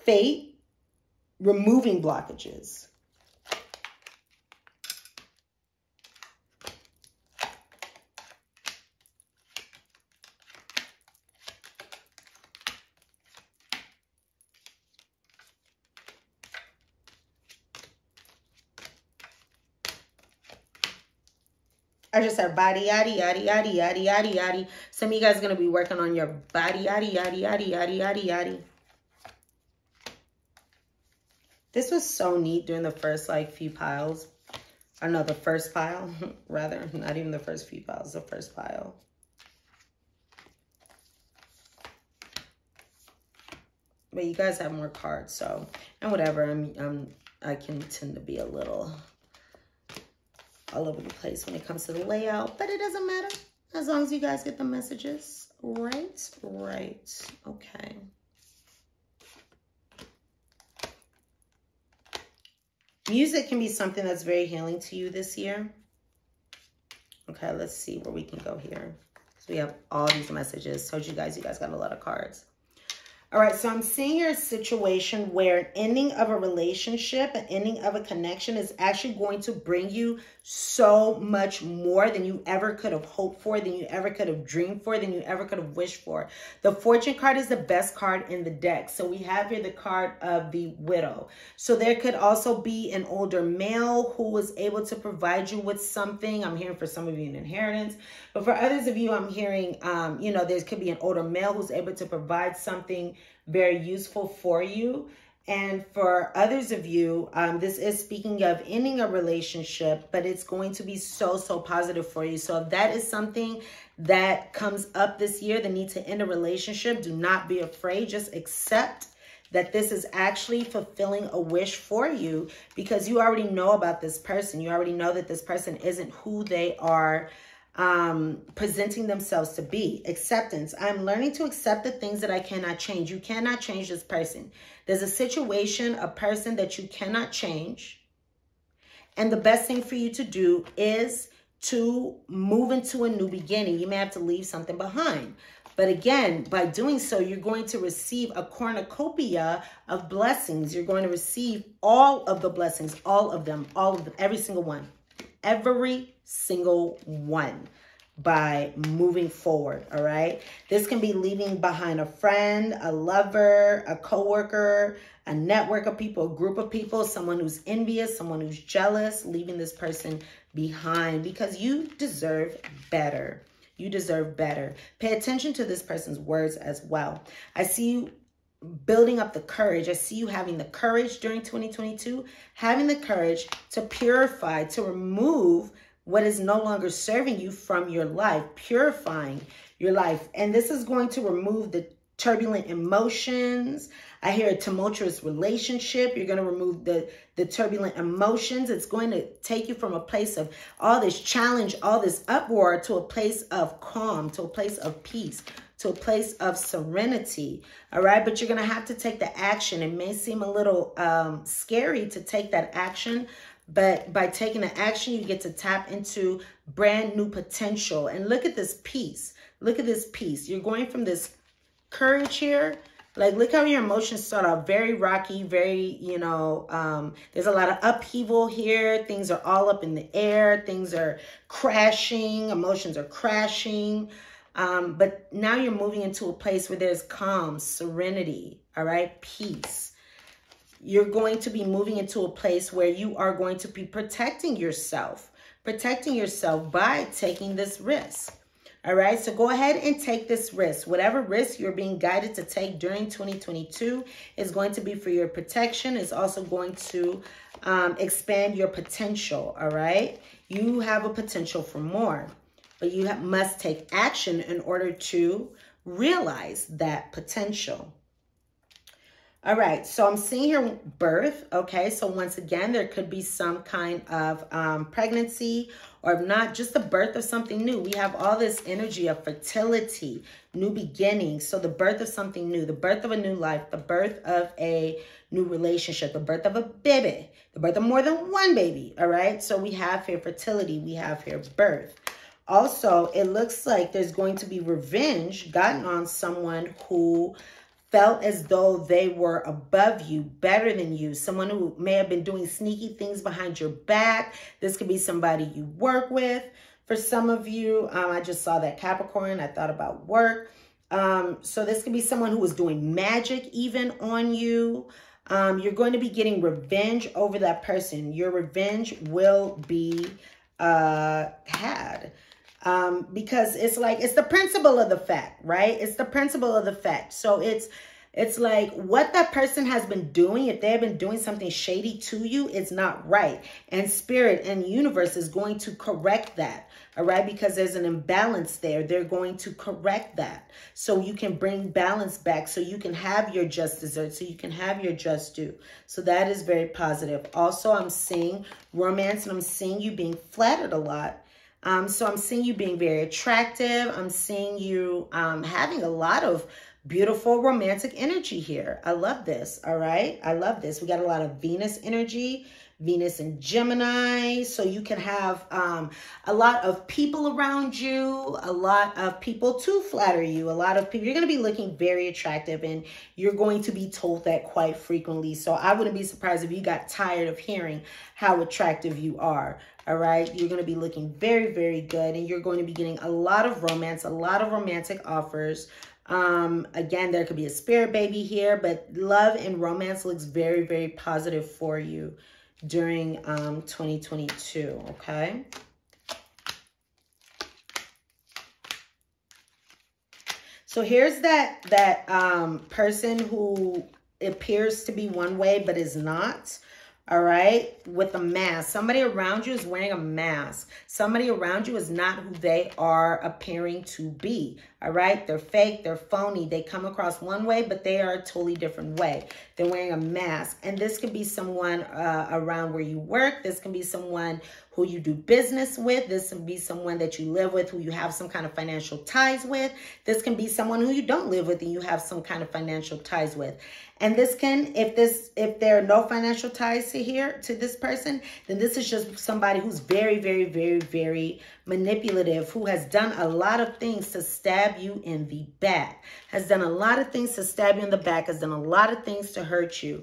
Speaker 1: fate removing blockages. I just said body, yaddy, yaddy, yaddy, yaddy, yaddy, yaddy. Some of you guys are going to be working on your body, yaddy, yaddy, yaddy, yaddy, yaddy, yaddy. This was so neat during the first like few piles. Or no, the first pile, rather. Not even the first few piles, the first pile. But you guys have more cards, so. And whatever, I can tend to be a little all over the place when it comes to the layout, but it doesn't matter as long as you guys get the messages. Right, okay. Music can be something that's very healing to you this year. Okay, let's see where we can go here. So we have all these messages. Told you guys got a lot of cards. All right, so I'm seeing your situation where an ending of a relationship, an ending of a connection is actually going to bring you so much more than you ever could have hoped for, than you ever could have dreamed for, than you ever could have wished for. The Fortune card is the best card in the deck. So we have here the card of the widow. So there could also be an older male who was able to provide you with something. I'm hearing for some of you an inheritance, but for others of you, I'm hearing, you know, there could be an older male who's able to provide something very useful for you. And for others of you, this is speaking of ending a relationship, but it's going to be so positive for you. So if that is something that comes up this year, the need to end a relationship, do not be afraid. Just accept that this is actually fulfilling a wish for you, because you already know about this person. You already know that this person isn't who they are presenting themselves to be. Acceptance. I'm learning to accept the things that I cannot change. You cannot change this person. There's a situation, a person that you cannot change. And the best thing for you to do is to move into a new beginning. You may have to leave something behind. But again, by doing so, you're going to receive a cornucopia of blessings. You're going to receive all of the blessings, all of them, every single one. Every single one by moving forward, all right? This can be leaving behind a friend, a lover, a coworker, a network of people, a group of people, someone who's envious, someone who's jealous, leaving this person behind because you deserve better. You deserve better. Pay attention to this person's words as well. I see you building up the courage. I see you having the courage during 2022, having the courage to purify, to remove what is no longer serving you from your life, purifying your life. And this is going to remove the turbulent emotions. I hear a tumultuous relationship. You're going to remove the turbulent emotions. It's going to take you from a place of all this challenge, all this uproar, to a place of calm, to a place of peace, to a place of serenity. All right. But you're going to have to take the action. It may seem a little scary to take that action, but by taking the action, you get to tap into brand new potential. And look at this peace. Look at this peace. You're going from this courage here. Like, look how your emotions start out very rocky, very, you know, there's a lot of upheaval here. Things are all up in the air. Things are crashing. Emotions are crashing. But now you're moving into a place where there's calm, serenity, all right, peace. You're going to be moving into a place where you are going to be protecting yourself by taking this risk. All right, so go ahead and take this risk. Whatever risk you're being guided to take during 2022 is going to be for your protection. It's also going to expand your potential, all right? You have a potential for more, but you must take action in order to realize that potential. All right, so I'm seeing here birth, okay? So once again, there could be some kind of pregnancy, or if not, just the birth of something new. We have all this energy of fertility, new beginnings. So the birth of something new, the birth of a new life, the birth of a new relationship, the birth of a baby, the birth of more than one baby, all right? So we have here fertility, we have here birth. Also, it looks like there's going to be revenge gotten on someone who felt as though they were above you, better than you, someone who may have been doing sneaky things behind your back. This could be somebody you work with. For some of you, I just saw that Capricorn. I thought about work. So this could be someone who was doing magic even on you. You're going to be getting revenge over that person. Your revenge will be had. Because it's like, it's the principle of the fact, right? It's the principle of the fact. So it's like what that person has been doing, if they have been doing something shady to you, it's not right. And spirit and universe is going to correct that, all right? Because there's an imbalance there. They're going to correct that. So you can bring balance back, so you can have your just dessert, so you can have your just due. So that is very positive. Also, I'm seeing romance, and I'm seeing you being flattered a lot. So I'm seeing you being very attractive. I'm seeing you having a lot of beautiful romantic energy here. I love this, all right? I love this. We got a lot of Venus energy, Venus and Gemini. So you can have a lot of people around you, a lot of people to flatter you, a lot of people. You're going to be looking very attractive, and you're going to be told that quite frequently. So I wouldn't be surprised if you got tired of hearing how attractive you are. All right, you're going to be looking very, very good, and you're going to be getting a lot of romance, a lot of romantic offers. Again, there could be a spirit baby here, but love and romance looks very, very positive for you during 2022, okay? So here's that person who appears to be one way but is not. All right, with a mask. Somebody around you is wearing a mask. Somebody around you is not who they are appearing to be. All right, they're fake, they're phony. They come across one way, but they are a totally different way. They're wearing a mask. And this could be someone around where you work. This can be someone who you do business with. This can be someone that you live with, who you have some kind of financial ties with. This can be someone who you don't live with and you have some kind of financial ties with. And this can, if there are no financial ties to this person, then this is just somebody who's very, very, very, very manipulative, who has done a lot of things to stab you in the back, has done a lot of things to stab you in the back, has done a lot of things to hurt you.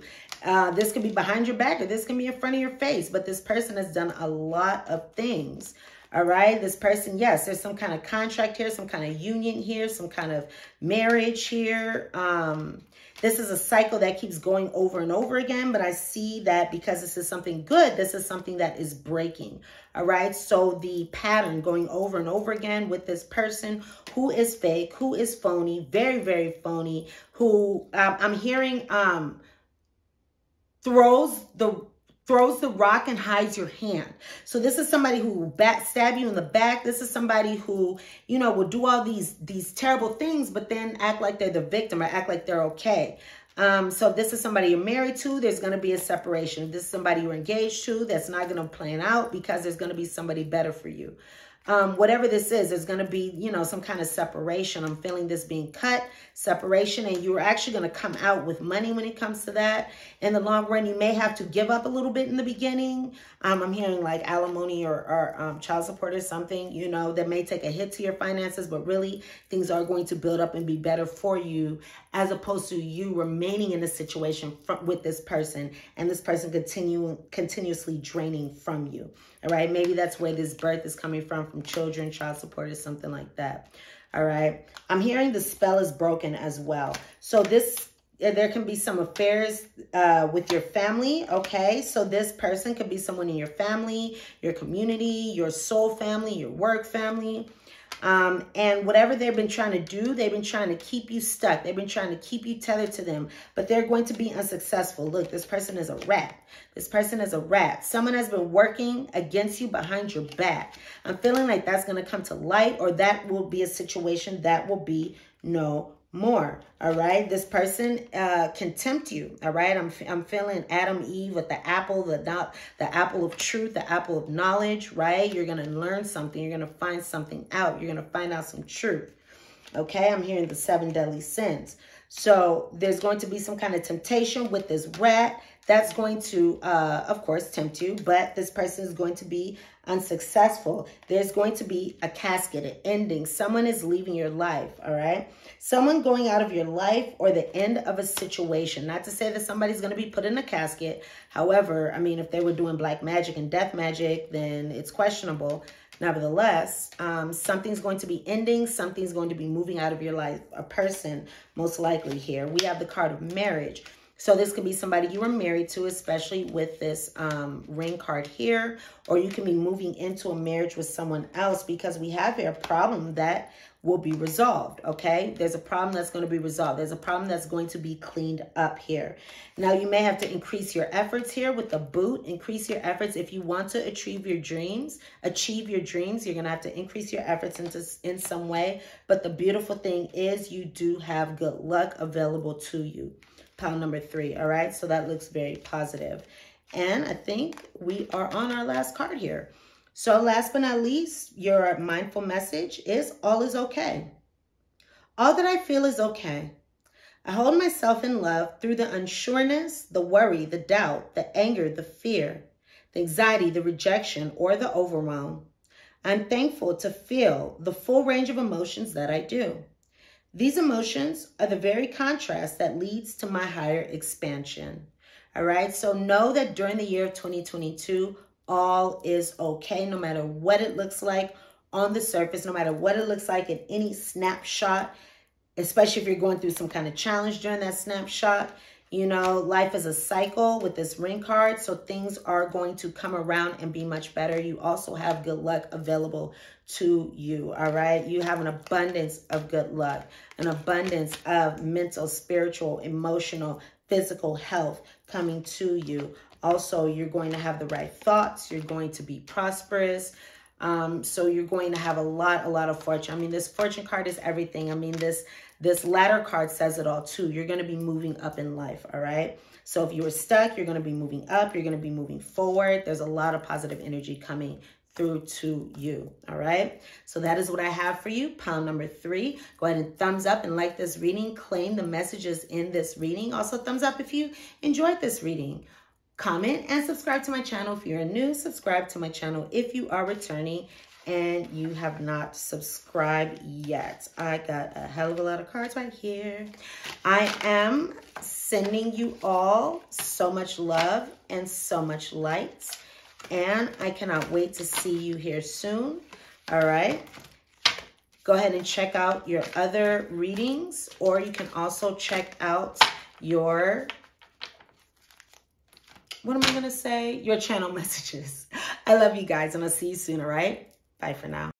Speaker 1: This could be behind your back, or this can be in front of your face, but this person has done a lot of things. All right, this person, yes, there's some kind of contract here, some kind of union here, some kind of marriage here. This is a cycle that keeps going over and over again, but I see that because this is something good, this is something that is breaking. All right, so the pattern going over and over again with this person who is fake, who is phony, very, very phony, who I'm hearing throws the rock and hides your hand. So this is somebody who will stab you in the back. This is somebody who, you know, will do all these terrible things, but then act like they're the victim or act like they're okay. So if this is somebody you're married to, there's going to be a separation. If this is somebody you're engaged to, that's not going to plan out because there's going to be somebody better for you. Whatever this is, there's going to be, you know, some kind of separation. I'm feeling this being cut, separation, and you're actually going to come out with money when it comes to that. In the long run, you may have to give up a little bit in the beginning. I'm hearing like alimony or child support or something, you know, that may take a hit to your finances, but really things are going to build up and be better for you, as opposed to you remaining in a situation with this person and this person continuously draining from you. All right, maybe that's where this birth is coming from children, child support, or something like that. All right, I'm hearing the spell is broken as well. So there can be some affairs with your family, okay? So this person could be someone in your family, your community, your soul family, your work family. And whatever they've been trying to do, they've been trying to keep you stuck. They've been trying to keep you tethered to them, but they're going to be unsuccessful. Look, this person is a rat. This person is a rat. Someone has been working against you behind your back. I'm feeling like that's going to come to light, or that will be a situation that will be no more. All right, this person can tempt you. All right, I'm feeling Adam, Eve with the apple, the apple of truth, the apple of knowledge. Right, you're gonna learn something. You're gonna find something out. You're gonna find out some truth. Okay, I'm hearing the 7 deadly sins. So there's going to be some kind of temptation with this rat that's going to, of course, tempt you, but this person is going to be unsuccessful. There's going to be a casket, an ending. Someone is leaving your life, all right? Someone going out of your life, or the end of a situation. Not to say that somebody's going to be put in a casket. However, I mean, if they were doing black magic and death magic, then it's questionable. Nevertheless, something's going to be ending. Something's going to be moving out of your life. A person, most likely here. We have the card of marriage. So this could be somebody you were married to, especially with this ring card here. Or you can be moving into a marriage with someone else, because we have here a problem that will be resolved, okay? There's a problem that's going to be resolved. There's a problem that's going to be cleaned up here. Now, you may have to increase your efforts here with the boot. Increase your efforts if you want to achieve your dreams. You're going to have to increase your efforts in some way. But the beautiful thing is you do have good luck available to you. Pile number 3, all right? So that looks very positive. And I think we are on our last card here. So last but not least, your mindful message is all is okay. All that I feel is okay. I hold myself in love through the unsureness, the worry, the doubt, the anger, the fear, the anxiety, the rejection, or the overwhelm. I'm thankful to feel the full range of emotions that I do. These emotions are the very contrast that leads to my higher expansion. All right, so know that during the year of 2022, all is okay, no matter what it looks like on the surface, no matter what it looks like in any snapshot, especially if you're going through some kind of challenge during that snapshot. You know, life is a cycle with this ring card, so things are going to come around and be much better. You also have good luck available to you, all right? You have an abundance of good luck, an abundance of mental, spiritual, emotional, physical health coming to you. Also, you're going to have the right thoughts. You're going to be prosperous. So you're going to have a lot of fortune. I mean, this fortune card is everything. I mean, this ladder card says it all too. You're going to be moving up in life, all right? So if you were stuck, you're going to be moving up. You're going to be moving forward. There's a lot of positive energy coming through to you, all right? So that is what I have for you. Pile number 3. Go ahead and thumbs up and like this reading. Claim the messages in this reading. Also, thumbs up if you enjoyed this reading. Comment and subscribe to my channel if you're new. Subscribe to my channel if you are returning and you have not subscribed yet. I got a hell of a lot of cards right here. I am sending you all so much love and so much light. And I cannot wait to see you here soon. All right. Go ahead and check out your other readings, or you can also check out your, what am I going to say? Your channel messages. I love you guys, and I'll see you soon, all right? Bye for now.